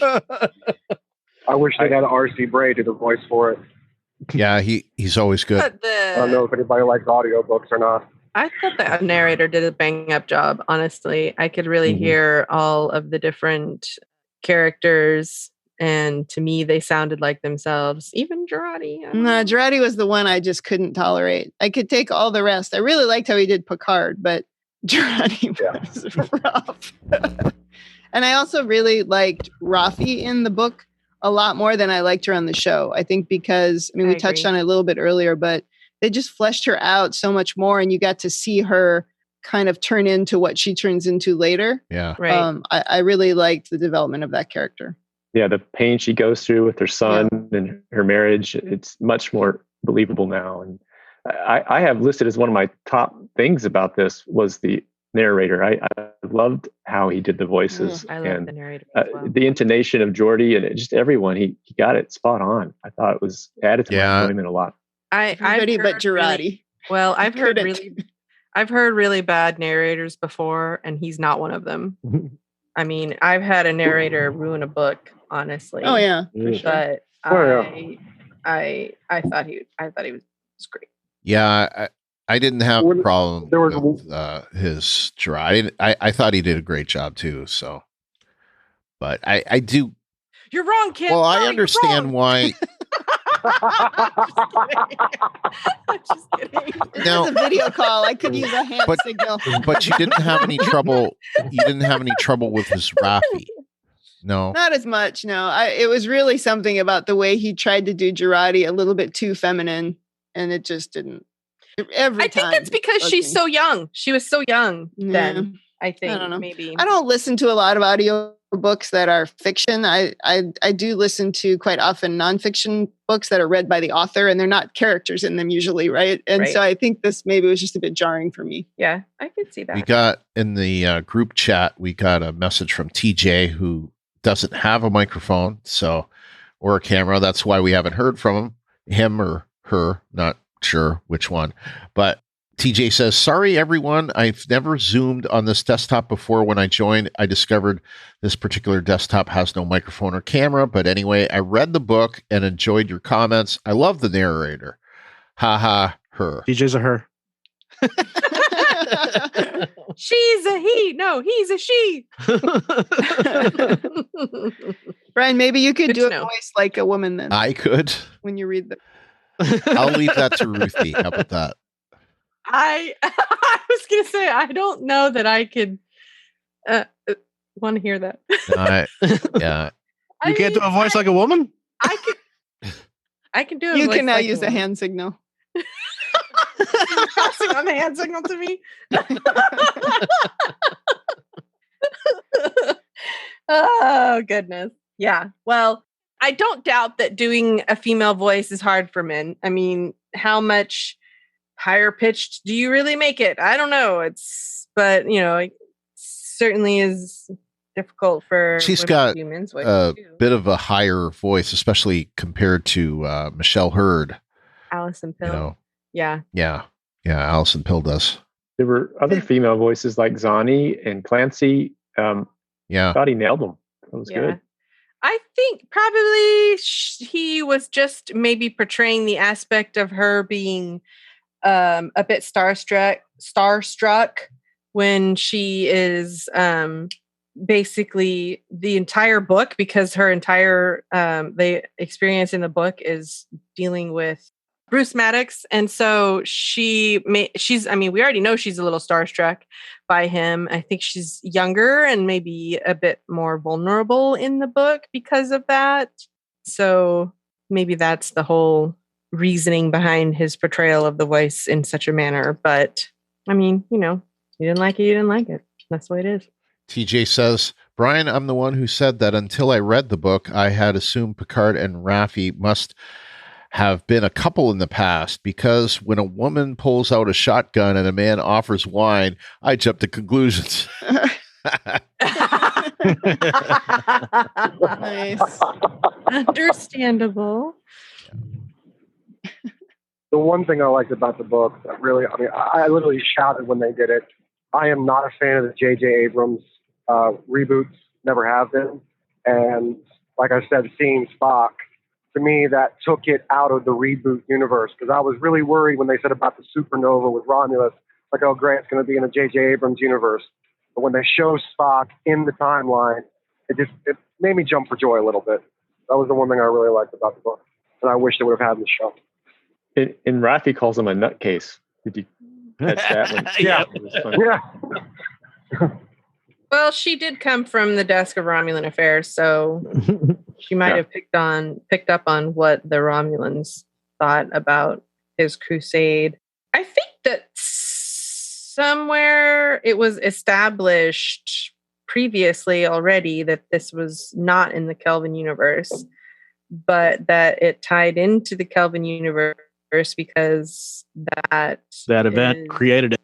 I wish they had R.C. Bray do the voice for it. Yeah, he's always good. I don't know if anybody likes audiobooks or not. I thought the narrator did a bang up job, honestly. I could really hear all of the different characters, and to me, they sounded like themselves. Even Girardi. No, Girardi was the one I just couldn't tolerate. I could take all the rest. I really liked how he did Picard, but Girardi was rough. And I also really liked Rafi in the book a lot more than I liked her on the show. I think because, we touched on it a little bit earlier, but they just fleshed her out so much more, and you got to see her kind of turn into what she turns into later. Yeah. Right. I really liked the development of that character. Yeah, the pain she goes through with her son and her marriage, it's much more believable now. And I have listed as one of my top things about this was the narrator. I loved how he did the voices. I love the narrator as well. The intonation of Geordi and just everyone, he got it spot on. I thought it was added to my enjoyment a lot. Everybody but Girardi. I've heard really bad narrators before, and he's not one of them. I mean, I've had a narrator ruin a book, honestly. Oh yeah, for sure. But I thought he was great. Yeah, I didn't have a problem with his Girardi. I thought he did a great job too. So, but I do. You're wrong, kid. Well, I understand why. I'm just kidding. Now, it's a video call. I could use a hand signal. But you didn't have any trouble. You didn't have any trouble with his Rafi. No, not as much. No, it was really something about the way he tried to do Girardi a little bit too feminine, and it just didn't. I think it's because she's so young. She was so young then. I think I don't know. maybe. I don't listen to a lot of audio books that are fiction. I do listen to quite often nonfiction books that are read by the author, and they're not characters in them usually, right? And so I think this maybe was just a bit jarring for me. Yeah, I could see that. We got in the group chat, we got a message from TJ who doesn't have a microphone, or a camera. That's why we haven't heard from him or her, not sure which one. But TJ says, sorry, everyone. I've never zoomed on this desktop before. When I joined, I discovered this particular desktop has no microphone or camera. But anyway, I read the book and enjoyed your comments. I love the narrator. Ha ha, her. TJ's a her. She's a he. No, he's a she. Brian, maybe you could do a voice like a woman then. I could. When you read the... I'll leave that to Ruthie. How about that? I was going to say, I don't know that I could want to hear that. Yeah. You can't do a voice like a woman? I can do it. You can now use a hand signal. You're passing on the hand signal to me. Oh, goodness. Yeah. Well, I don't doubt that doing a female voice is hard for men. I mean, how much higher pitched do you really make it? I don't know. But it certainly is difficult for. She's got a bit of a higher voice, especially compared to Michelle Hurd. Allison Pill. Yeah. Allison Pill does. There were other female voices like Zani and Clancy. I thought he nailed them. That was good. I think probably he was just maybe portraying the aspect of her being a bit starstruck when she is basically the entire book, because her entire the experience in the book is dealing with Bruce Maddox. And so we already know she's a little starstruck by him. I think she's younger and maybe a bit more vulnerable in the book because of that. So maybe that's the whole reasoning behind his portrayal of the voice in such a manner. But I mean, you didn't like it, you didn't like it. That's the way it is. TJ says, Brian, I'm the one who said that until I read the book, I had assumed Picard and Raffi must have been a couple in the past, because when a woman pulls out a shotgun and a man offers wine, I jump to conclusions. Nice. Understandable. The one thing I liked about the book, I literally shouted when they did it. I am not a fan of the J.J. Abrams reboots, never have been. And like I said, seeing Spock, to me, that took it out of the reboot universe, because I was really worried when they said about the supernova with Romulus, like, oh, great, it's going to be in the J.J. Abrams universe. But when they show Spock in the timeline, it made me jump for joy a little bit. That was the one thing I really liked about the book, and I wish they would have had in the show. And Raffi calls him a nutcase. Did you catch that one? Yeah. Well, she did come from the desk of Romulan affairs, so she might have picked up on what the Romulans thought about his crusade. I think that somewhere it was established previously already that this was not in the Kelvin universe, but that it tied into the Kelvin universe because that event created it.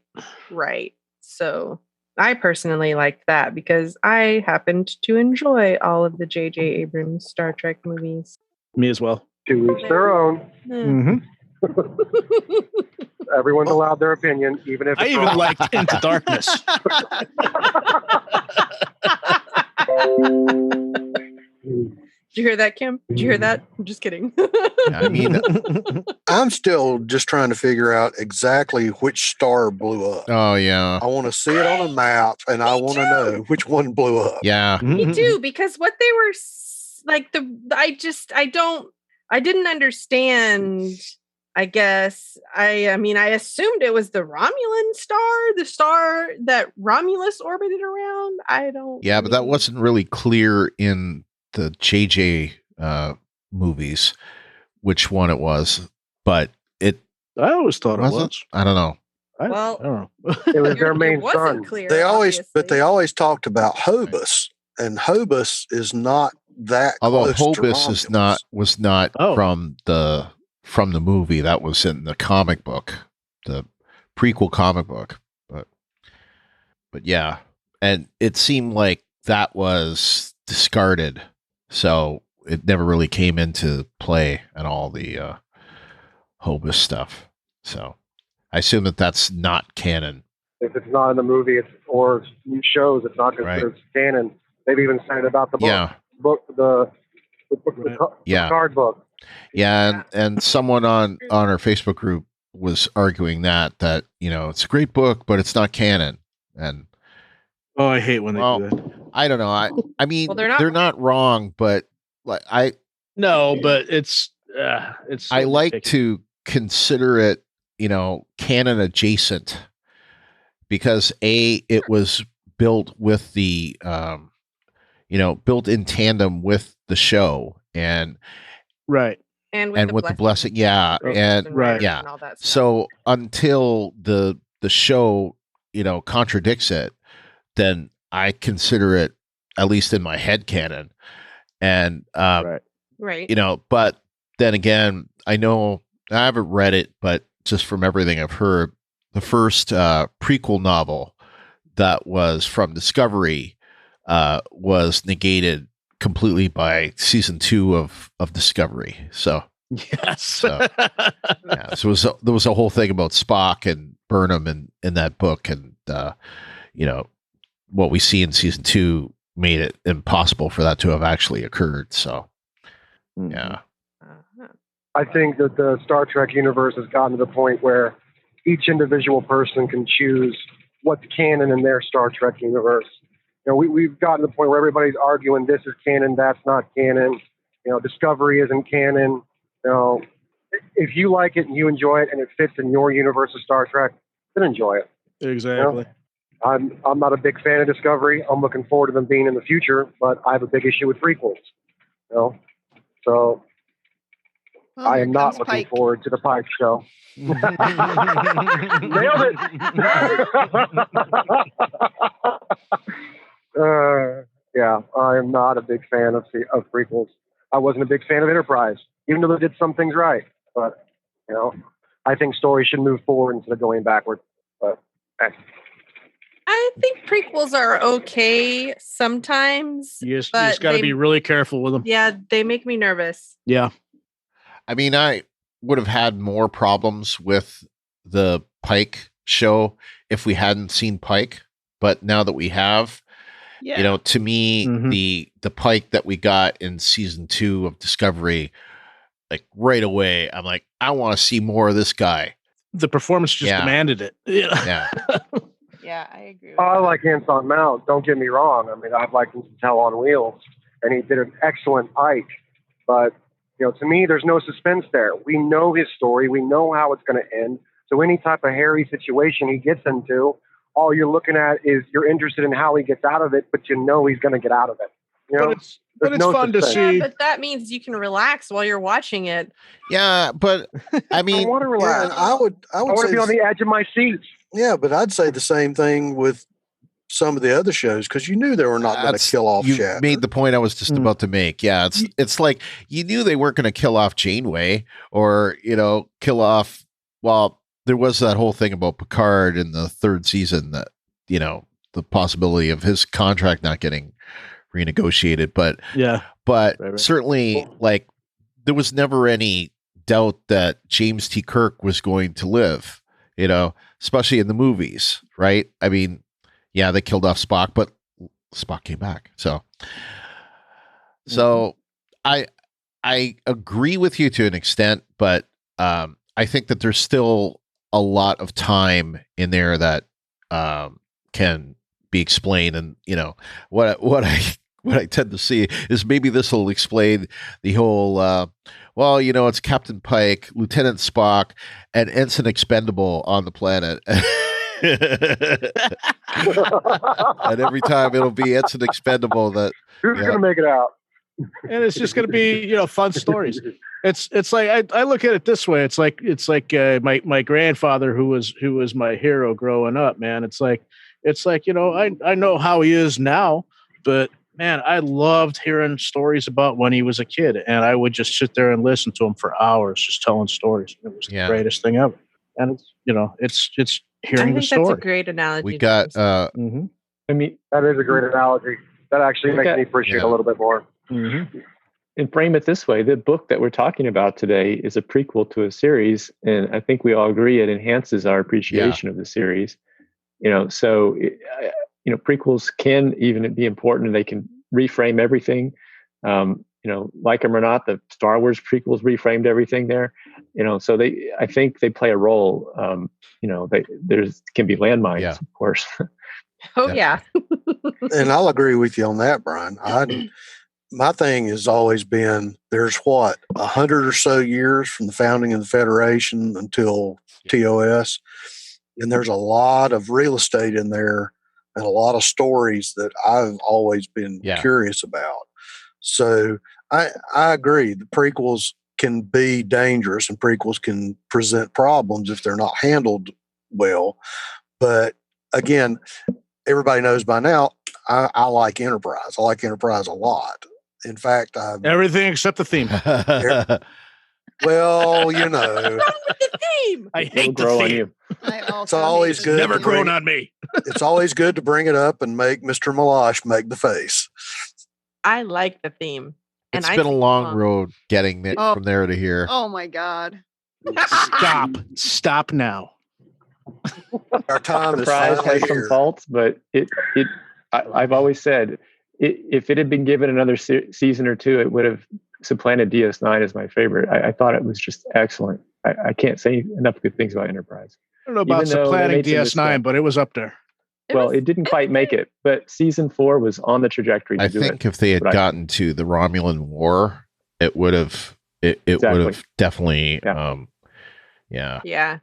Right. So I personally liked that because I happened to enjoy all of the J.J. Abrams Star Trek movies. Me as well. To each their own. Mm-hmm. Everyone's allowed their opinion, even if I even liked Into Darkness. Did you hear that, Kim? Did you hear that? I'm just kidding. I mean, I'm still just trying to figure out exactly which star blew up. Oh, yeah. I want to see it on a map, and I want to know which one blew up. Yeah. Me too, because what they were like, I didn't understand. I guess I assumed it was the Romulan star, the star that Romulus orbited around. Yeah, but that wasn't really clear in the JJ movies which one it was, but I always thought it was. I don't know. Well, I don't know. It was their it main wasn't son. clear. They always obviously. talked about Hobus, and Hobus is not that Although close to Hobus is not Romulus. was not Oh. from the movie. That was in the comic book, the prequel comic book. But yeah, and it seemed like that was discarded, so it never really came into play at all, the Hobus stuff. So I assume that that's not canon. If it's not in the movie, or new shows, it's not considered canon. They've even said it about the book. Yeah. The Right. Yeah. card book. Yeah, and someone on our Facebook group was arguing that it's a great book, but it's not canon. And Oh, I hate when they do that. I don't know. I mean, Well, they're not wrong, but like No, but it's I like ridiculous. to consider it, canon adjacent, because it was built with the built in tandem with the show and Right. and with the blessing, yeah, and right. yeah. and all that stuff. So until the show, contradicts it, then I consider it, at least in my head, canon. And Right. right. But then again, I know I haven't read it, but just from everything I've heard, the first prequel novel that was from Discovery was negated completely by season 2 of Discovery. So Yes. So there was a whole thing about Spock and Burnham in that book, and what we see in season 2 made it impossible for that to have actually occurred. So yeah. Uh-huh. I think that the Star Trek universe has gotten to the point where each individual person can choose what's canon in their Star Trek universe. We've gotten to the point where everybody's arguing this is canon, that's not canon. Discovery isn't canon. If you like it and you enjoy it and it fits in your universe of Star Trek, then enjoy it. Exactly. I'm not a big fan of Discovery. I'm looking forward to them being in the future, but I have a big issue with prequels. So Well, I here am not comes looking Pike. forward to the Pike show. Nailed it. Yeah, I am not a big fan of prequels. I wasn't a big fan of Enterprise, even though they did some things right. But I think stories should move forward instead of going backward. But I think prequels are okay sometimes. You just but got to they- be really careful with them. Yeah, they make me nervous. Yeah. I mean, I would have had more problems with the Pike show if we hadn't seen Pike, but now that we have, Yeah. to me, Mhm. the Pike that we got in season 2 of Discovery, like right away, I'm like, I want to see more of this guy. The performance just Yeah. demanded it. Yeah. Yeah. Yeah, I agree with I that. like Anson Mount. Don't get me wrong. I mean, I've liked him since Hell on Wheels, and he did an excellent Pike. But to me, there's no suspense there. We know his story. We know how it's going to end. So any type of hairy situation he gets into, all you're looking at is you're interested in how he gets out of it, but he's going to get out of it. But it's there's no fun to suspense. see. Yeah, but that means you can relax while you're watching it. Yeah, but I I mean, want to Yeah, relax. and I would I want say to be on the edge of my seat. yeah, but I'd say the same thing with some of the other shows, because you knew they were not going to that's- kill off you Shatner. made the point I was just about to make. Yeah, it's like you knew they weren't going to kill off Janeway or kill off. Well, there was that whole thing about Picard in the 3rd season that the possibility of his contract not getting renegotiated, but Yeah. but Right. certainly like there was never any doubt that James T. Kirk was going to live. Especially in the movies, right? I mean, yeah, they killed off Spock, but Spock came back. So I agree with you to an extent, but I think that there's still a lot of time in there that can be explained. And what I tend to see is maybe this will explain the whole. It's Captain Pike, Lieutenant Spock, and Ensign Expendable on the planet. And every time it'll be Ensign Expendable that Who's going to make it out? and it's just going to be fun stories. It's like I look at it this way. It's like my grandfather who was my hero growing up, man. It's like I know how he is now, but man, I loved hearing stories about when he was a kid, and I would just sit there and listen to him for hours, just telling stories. It was the greatest thing ever. And it's hearing the story. That's a great analogy. We got. I mean, that is a great analogy. That actually makes me appreciate a little bit more. Mm-hmm. And frame it this way: the book that we're talking about today is a prequel to a series, and I think we all agree it enhances our appreciation of the series. So prequels can even be important, and they can reframe everything. Like them or not, the Star Wars prequels reframed everything there. So I think they play a role. There's can be landmines, of course. Oh yeah. And I'll agree with you on that, Brian. My thing has always been there's 100 or so years from the founding of the Federation until TOS, and there's a lot of real estate in there and a lot of stories that I've always been curious about. So I agree. The prequels can be dangerous and prequels can present problems if they're not handled well. But again, everybody knows by now, I like Enterprise. I like Enterprise a lot. In fact, everything except the theme. Well, What's wrong with the theme? I hate the theme. It's always good. Never grown on me. It's always good to bring it up and make Mr. Malash make the face. I like the theme. It's been a long road getting from there to here. Oh my God. Stop now. Our time is Enterprise finally has some here. faults, but I've always said if it had been given another season or two, it would have supplanted DS9 as my favorite. I thought it was just excellent. I can't say enough good things about Enterprise. I don't know about supplanting DS9, but it was up there. It didn't quite make it, but season 4 was on the trajectory to do it. I think if they had gotten to the Romulan War, it would have would have definitely Yeah.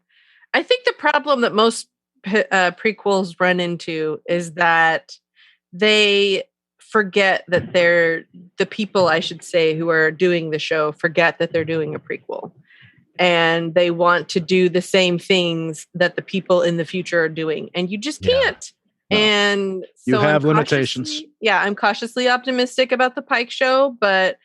I think the problem that most prequels run into is that they forget that the people, I should say, who are doing the show forget that they're doing a prequel. And they want to do the same things that the people in the future are doing. And you just can't. No. And so you have limitations. Yeah, I'm cautiously optimistic about the Pike show, but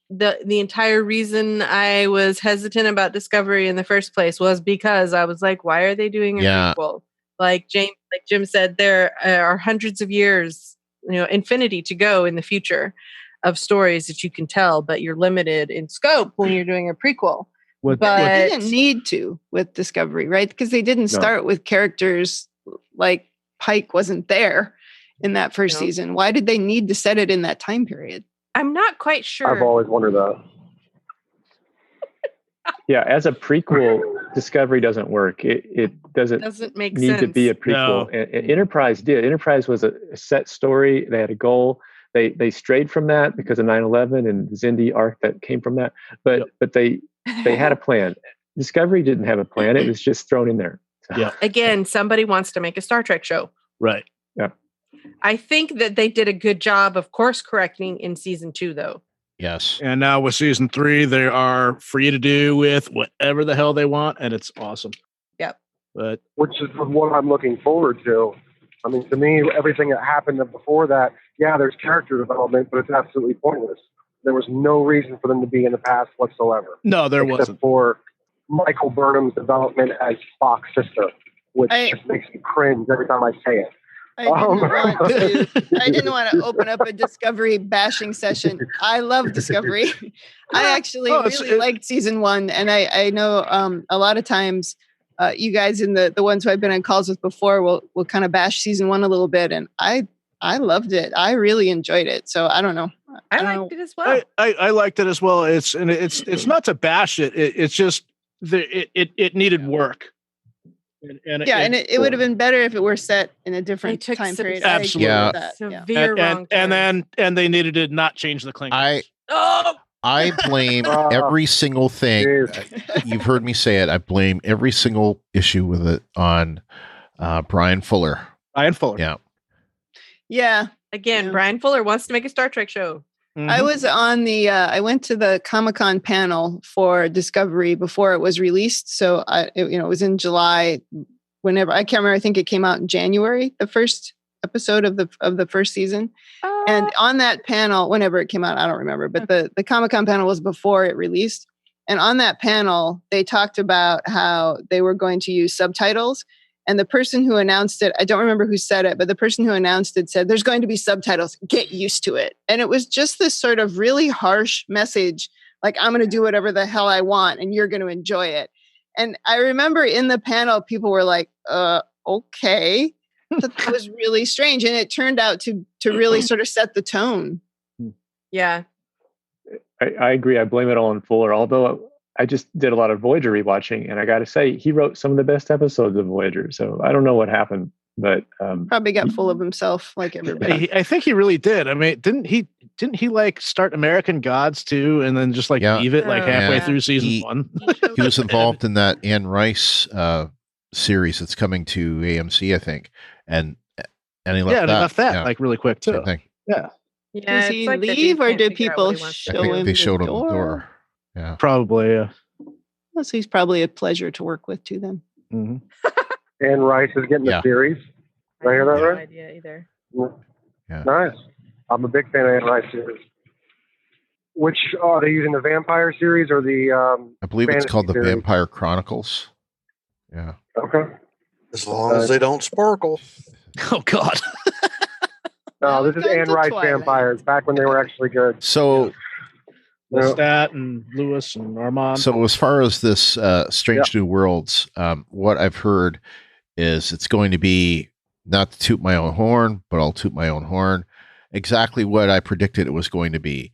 the entire reason I was hesitant about Discovery in the first place was because I was like, why are they doing a prequel? Like Jim said, there are hundreds of years, infinity to go in the future of stories that you can tell, but you're limited in scope when you're doing a prequel. But they didn't need to with Discovery, right? Because they didn't start with characters like Pike wasn't there in that first season. Why did they need to set it in that time period? I'm not quite sure. I've always wondered that. Yeah, as a prequel, Discovery doesn't work. It doesn't make need sense. to be a prequel. No. Enterprise did. Enterprise was a set story. They had a goal. They strayed from that because of 9/11 and the Xindi arc that came from that. But they had a plan. Discovery didn't have a plan. It was just thrown in there. So. Yeah. Again, somebody wants to make a Star Trek show. Right. Yeah. I think that they did a good job of course correcting in season 2, though. Yes. And now with season 3, they are free to do with whatever the hell they want, and it's awesome. Yep. But which is what I'm looking forward to. I mean, to me, everything that happened before that, there's character development, but it's absolutely pointless. There was no reason for them to be in the past whatsoever. No, there wasn't. Except for Michael Burnham's development as Spock's sister, which just makes me cringe every time I say it. I didn't want to open up a Discovery bashing session. I love Discovery. I actually really liked season 1, and I know a lot of times you guys in the ones who I've been on calls with before will kind of bash season 1 a little bit, and I loved it. I really enjoyed it. So I don't know. I liked it as well. I liked it as well. It's not to bash it. It's just it needed work. And it would have been better if it were set in a different time period. Absolutely. Severe wrong and they needed to not change the Klingons. I blame every single thing. You've heard me say it. I blame every single issue with it on Brian Fuller. Brian Fuller. Yeah. Yeah. Again, Brian Fuller wants to make a Star Trek show. I was on I went to the Comic-Con panel for Discovery before it was released. So it was in July, whenever, I can't remember. I think it came out in January, the first episode of the first season. And on that panel, whenever it came out, I don't remember, but the Comic-Con panel was before it released. And on that panel, they talked about how they were going to use subtitles. And the person who announced it, I don't remember who said it, but the person who announced it said, there's going to be subtitles, get used to it. And it was just this sort of really harsh message, like, I'm going to do whatever the hell I want and you're going to enjoy it. And I remember in the panel, people were like, okay. That was really strange. And it turned out to really sort of set the tone. Yeah. I agree. I blame it all on Fuller, although I just did a lot of Voyager rewatching, and I got to say, he wrote some of the best episodes of Voyager. So I don't know what happened, but probably got full of himself, like everybody. I think he really did. I mean, didn't he like start American Gods too, and then just like leave it like halfway through season 1? He was involved in that Anne Rice series that's coming to AMC, I think, and he left that like really quick too. Same thing. Yeah. Does he leave, or did people show him? They showed him the door. Yeah, probably. Yeah. Well, so he's probably a pleasure to work with too. Then. Mm-hmm. Anne Rice is getting a series. Did I hear that right? No idea either. Yeah. Nice. I'm a big fan of Anne Rice series. Which are they using, the Vampire series or the? I believe it's called the series? Vampire Chronicles. Yeah. Okay. As long as they don't sparkle. Oh God. No, this is Anne Rice Vampires, back when they were actually good. So. Lestat and Lewis and Armand. So as far as this Strange New Worlds, what I've heard is it's going to be, not to toot my own horn, but I'll toot my own horn, exactly what I predicted it was going to be.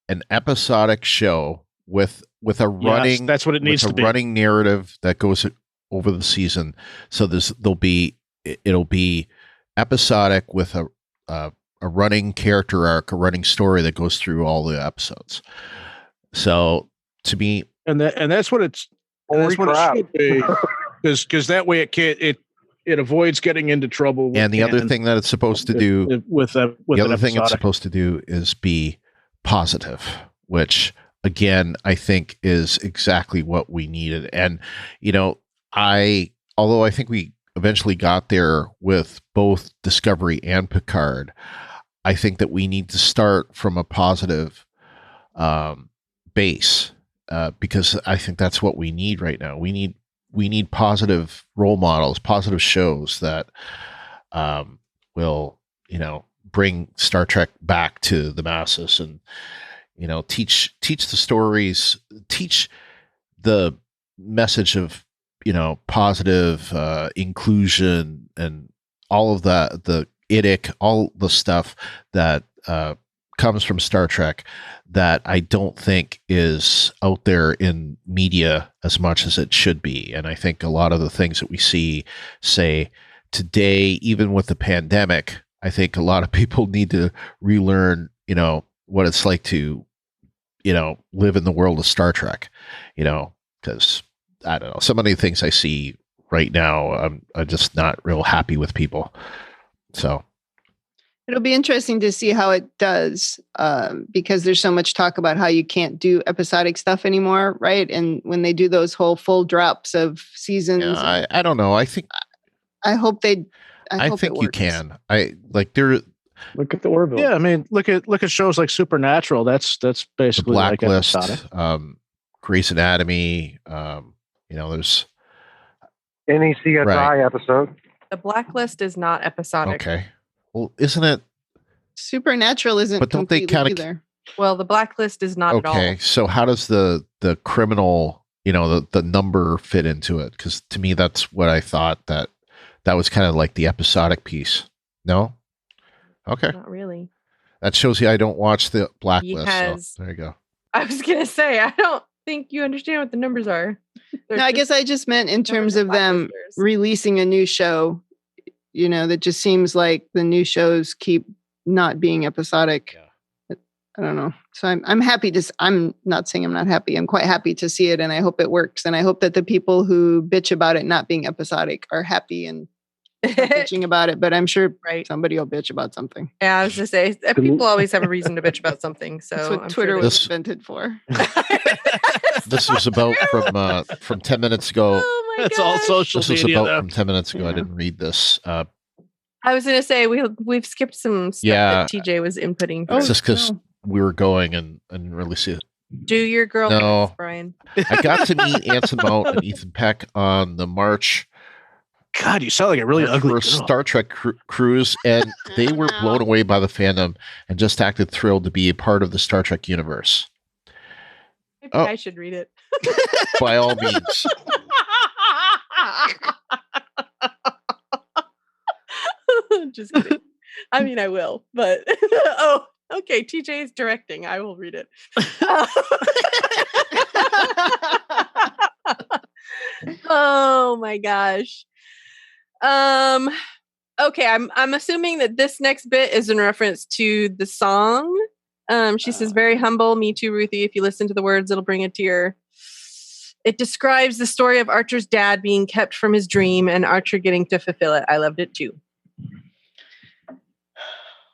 An episodic show with a running, that's what it needs to be. Running narrative that goes over the season. So it'll be episodic with a running character arc, a running story that goes through all the episodes. So to me, and that's what it's. That's what it should be, because that way it avoids getting into trouble. And the other thing that it's supposed to do it's supposed to do is be positive, which again I think is exactly what we needed. And although I think we eventually got there with both Discovery and Picard, I think that we need to start from a positive base, because I think that's what we need right now. We need positive role models, positive shows that will, bring Star Trek back to the masses, and teach the stories, teach the message of positive inclusion and all of that, the IDIC, all the stuff that comes from Star Trek that I don't think is out there in media as much as it should be. And I think a lot of the things that we see, say, today, even with the pandemic, I think a lot of people need to relearn, what it's like to, live in the world of Star Trek, because I don't know, so many things I see right now, I'm just not real happy with people. So it'll be interesting to see how it does, because there's so much talk about how you can't do episodic stuff anymore, right? And when they do those whole full drops of seasons, I don't know. I think I hope they. I think you can. Look at the Orville. Yeah, I mean, look at shows like Supernatural. That's basically the Blacklist, like episodic. Grey's Anatomy. There's any CSI episode. The Blacklist is not episodic. Okay. Well, isn't it? Supernatural isn't. But don't they kind of either? Well, the Blacklist is not at all. Okay, so how does the criminal, the number fit into it? Because to me, that's what I thought that was kind of like the episodic piece. No. Okay. Not really. That shows you I don't watch the Blacklist. Because so there you go. I was gonna say I don't think you understand what the numbers are. No, I guess I just meant in terms of them releasing a new show. That just seems like the new shows keep not being episodic. Yeah. I don't know. So I'm happy to. I'm not saying I'm not happy. I'm quite happy to see it, and I hope it works. And I hope that the people who bitch about it not being episodic are happy and bitching about it, but I'm sure Right. somebody will bitch about something. Yeah, I was gonna say people always have a reason to bitch about something. So That's what I'm Twitter sure was This- invented for. This was about from 10 minutes ago. Oh my That's all gosh. social This was media, about though. from 10 minutes ago. I Yeah. didn't read this. I was gonna say we've skipped some stuff Yeah. that TJ was inputting. Oh, It's just because no. we were going and really see it. Do your girl No. facts, Brian. I got to meet Anson Mount and Ethan Peck on the March God, you sound like a really ugly girl. Star Trek cruise, and they were blown away by the fandom and just acted thrilled to be a part of the Star Trek universe. Maybe Oh. I should read it. By all means. Just kidding. I mean, I will, but oh, okay. TJ is directing. I will read it. Oh my gosh. Okay, I'm assuming that this next bit is in reference to the song. She says, very humble, me too, Ruthie. If you listen to the words, it'll bring a tear. It describes the story of Archer's dad being kept from his dream and Archer getting to fulfill it. I loved it too.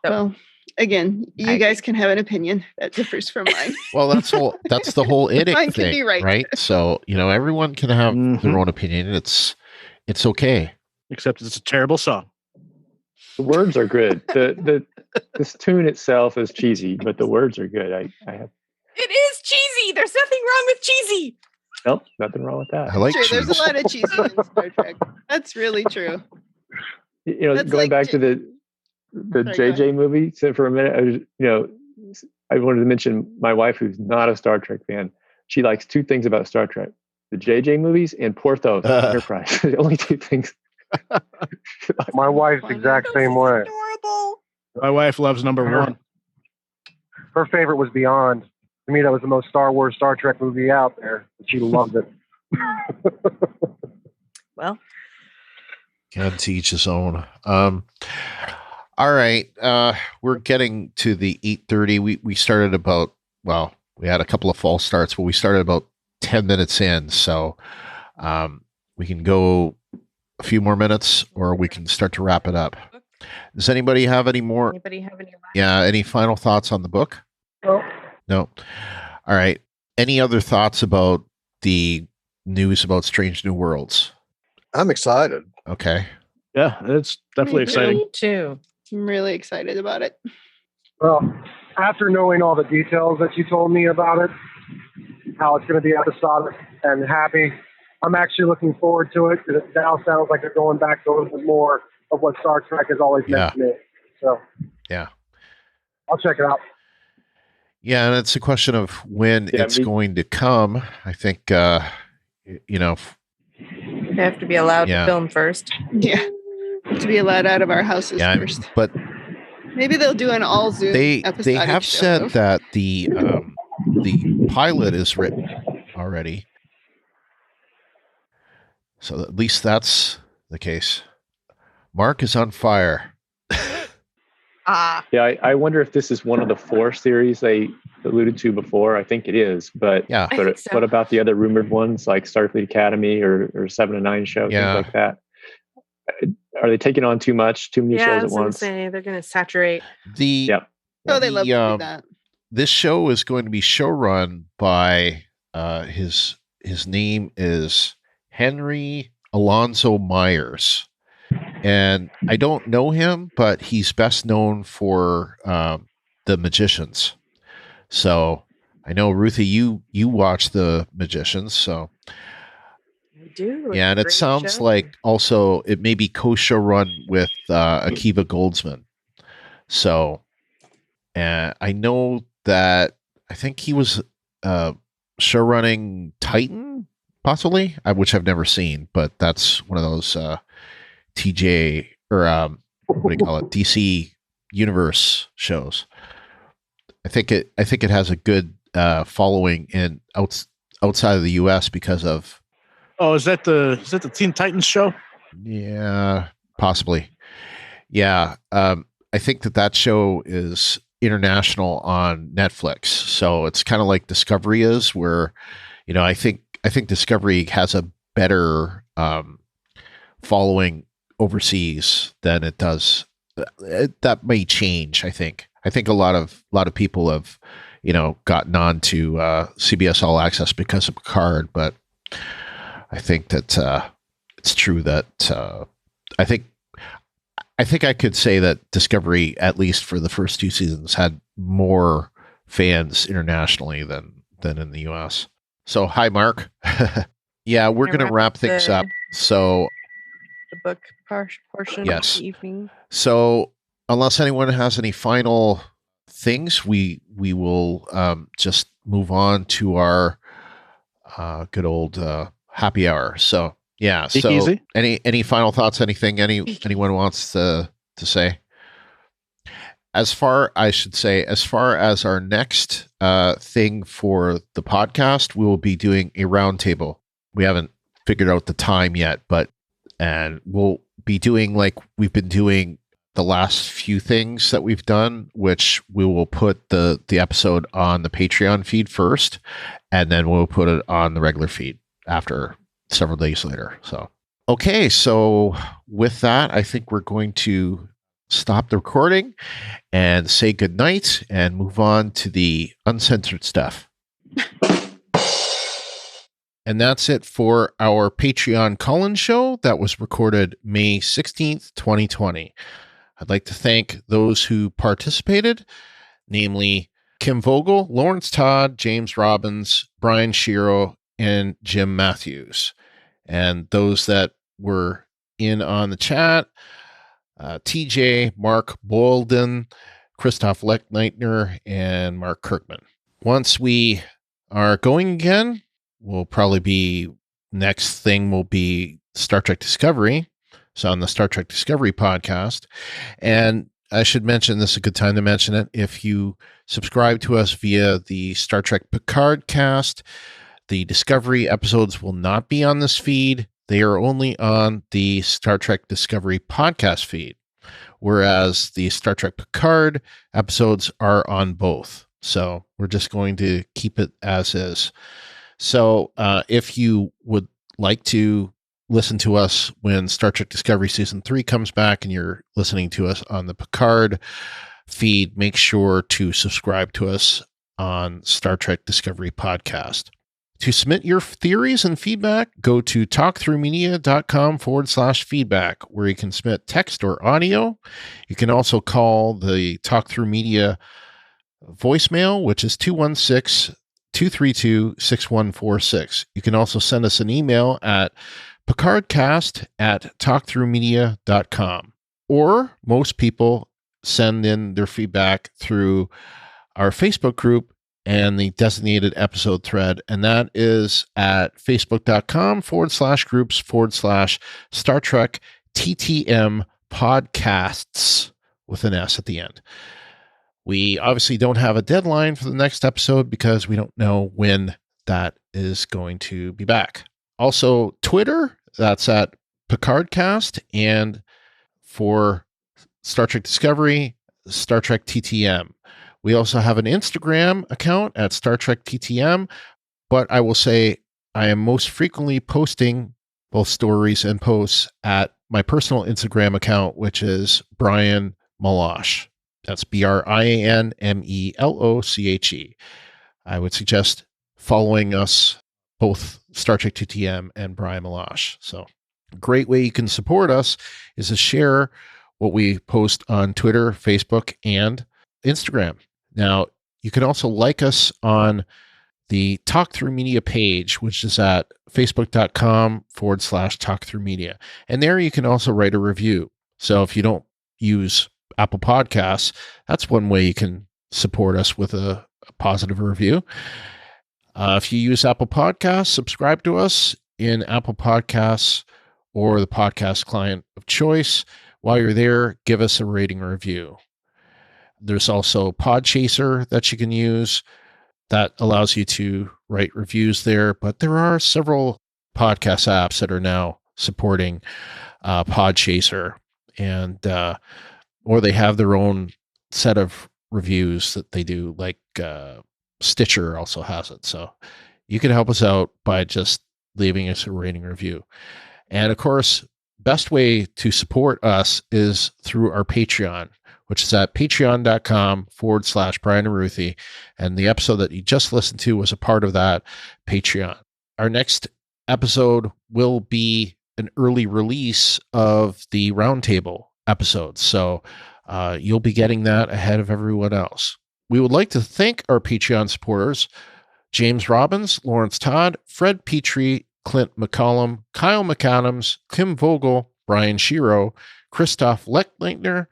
Well, again, you I guys can have an opinion that differs from mine. Well, that's the whole edict Mine can thing, be right. So, everyone can have Mhm. their own opinion. It's okay. Except it's a terrible song. The words are good. This tune itself is cheesy, but the words are good. I have It is cheesy. There's nothing wrong with cheesy. nope, nothing wrong with that. I like True, there's cheese. a lot of cheesy in Star Trek. That's really true. That's Going like back to the Sorry, go JJ movie. So for a minute, I wanted to mention my wife, who's not a Star Trek fan. She likes two things about Star Trek: the JJ movies and Porthos Enterprise. The only two things. My wife's the exact same way. Adorable. My wife loves number one. Her favorite was Beyond. To me, that was the most Star Wars, Star Trek movie out there. She loved it. Well, God to each his own. All right. We're getting to the 8:30. We started about, well, we had a couple of false starts, but we started about 10 minutes in. So we can go a few more minutes or we can start to wrap it up. Does anybody have any more? anybody have any last? Yeah. Any final thoughts on the book? No. No. All right. Any other thoughts about the news about Strange New Worlds? I'm excited. Okay. Yeah, it's definitely exciting. Me too. I'm really excited about it. Well, after knowing all the details that you told me about it, how it's going to be episodic and happy, I'm actually looking forward to it because it now sounds like they're going back to a little bit more of what Star Trek has always meant to me. So, Yeah. I'll check it out. Yeah, and it's a question of when it's going to come. I think, They have to be allowed Yeah. to film first. Yeah. To be allowed out of our houses yeah, first. but Maybe they'll do an all Zoom they episodic have show, said though. that the pilot is written already, so at least that's the case. Mark is on fire. Ah, Yeah, I wonder if this is one of the 4 series they alluded to before. I think it is, but Yeah, I think so. what about the other rumored ones like Starfleet Academy or 7 to 9 show, Yeah. things like that? Are they taking on too many yeah, I shows was at gonna once? say they're gonna saturate. the Yep. Oh, they love to the, do that. this show is going to be showrun by his name is Henry Alonzo Myers, and I don't know him, but he's best known for The Magicians. So I know, Ruthie, you watch The Magicians, so I do. It's yeah, a and it great sounds show. like also it may be co-show run with Akiva Goldsman. So I know that I think he was show running Titan, possibly, which I've never seen, but that's one of those TJ or what do you call it, DC Universe shows. I think it has a good following in outside of the US because of Oh, is that the Teen Titans show? yeah, possibly. Yeah. I think that show is international on Netflix. So it's kind of like Discovery is, where, I think Discovery has a better following overseas than it does. That may change. I think a lot of people have, gotten on to CBS All Access because of Picard, but I think that it's true that I think I could say that Discovery, at least for the first 2 seasons, had more fans internationally than in the US. So, hi, Mark. Yeah, we're going to wrap things up. So, the book portion yes. of the evening. So, unless anyone has any final things, we will just move on to our good old happy hour. So, yeah. Speak so, easy. any final thoughts? Anything anyone wants to say? As far as our next thing for the podcast, we will be doing a roundtable. We haven't figured out the time yet, and we'll be doing like we've been doing the last few things that we've done, which we will put the episode on the Patreon feed first, and then we'll put it on the regular feed after several days later. So, okay. So with that, I think we're going to stop the recording and say goodnight and move on to the uncensored stuff. And that's it for our Patreon call-in show that was recorded May 16th, 2020. I'd like to thank those who participated, namely Kim Vogel, Lawrence Todd, James Robbins, Brian Shiro, and Jim Matthews. And those that were in on the chat, TJ, Mark Bolden, Christoph Leckneitner, and Mark Kirkman. Once we are going again, next thing will be Star Trek Discovery. So on the Star Trek Discovery podcast. And I should mention, this is a good time to mention it. If you subscribe to us via the Star Trek Picard cast, the Discovery episodes will not be on this feed. They are only on the Star Trek Discovery podcast feed, whereas the Star Trek Picard episodes are on both. So we're just going to keep it as is. So if you would like to listen to us when Star Trek Discovery Season 3 comes back and you're listening to us on the Picard feed, make sure to subscribe to us on Star Trek Discovery Podcast. To submit your theories and feedback, go to talkthroughmedia.com/feedback, where you can submit text or audio. You can also call the Talk Through Media voicemail, which is 216-232-6146. You can also send us an email at picardcast@talkthroughmedia.com. Or most people send in their feedback through our Facebook group and the designated episode thread. And that is at facebook.com/groups/Star Trek TTM podcasts with an S at the end. We obviously don't have a deadline for the next episode because we don't know when that is going to be back. Also, Twitter, that's at PicardCast, and for Star Trek Discovery, Star Trek TTM. We also have an Instagram account at Star Trek TTM, but I will say I am most frequently posting both stories and posts at my personal Instagram account, which is Brian Meloche. That's BrianMeloche. I would suggest following us, both Star Trek TTM and Brian Meloche. So a great way you can support us is to share what we post on Twitter, Facebook, and Instagram. Now, you can also like us on the Talk Through Media page, which is at facebook.com/Talk Through Media. And there you can also write a review. So if you don't use Apple Podcasts, that's one way you can support us with a positive review. If you use Apple Podcasts, subscribe to us in Apple Podcasts or the podcast client of choice. While you're there, give us a rating or review. There's also Podchaser that you can use that allows you to write reviews there, but there are several podcast apps that are now supporting Podchaser, and or they have their own set of reviews that they do, like Stitcher also has it. So you can help us out by just leaving us a rating review. And of course, best way to support us is through our Patreon, which is at patreon.com/Brian and Ruthie. And the episode that you just listened to was a part of that Patreon. Our next episode will be an early release of the Roundtable episode. So you'll be getting that ahead of everyone else. We would like to thank our Patreon supporters, James Robbins, Lawrence Todd, Fred Petrie, Clint McCollum, Kyle McAdams, Kim Vogel, Brian Shiro, Christoph Lechtner,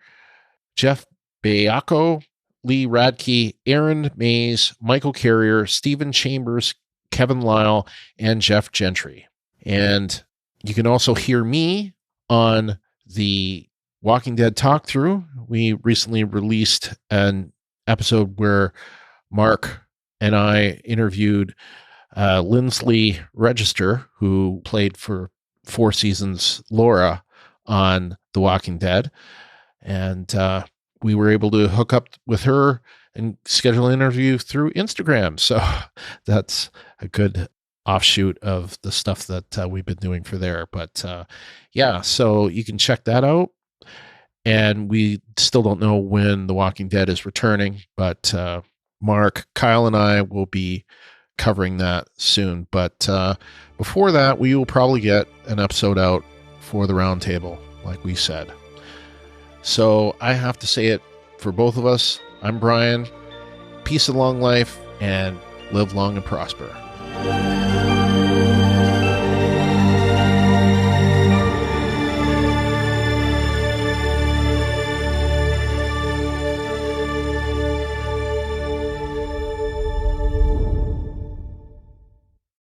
Jeff Bayako, Lee Radke, Aaron Mays, Michael Carrier, Stephen Chambers, Kevin Lyle, and Jeff Gentry. And you can also hear me on the Walking Dead Talk Through. We recently released an episode where Mark and I interviewed Lindsley Register, who played for 4 seasons Laura on The Walking Dead. And we were able to hook up with her and schedule an interview through Instagram. So that's a good offshoot of the stuff that we've been doing for there. But yeah, so you can check that out. And we still don't know when The Walking Dead is returning, but Mark, Kyle, and I will be covering that soon. But before that, we will probably get an episode out for the Roundtable, like we said. So I have to say it for both of us. I'm Brian. Peace and long life, and live long and prosper.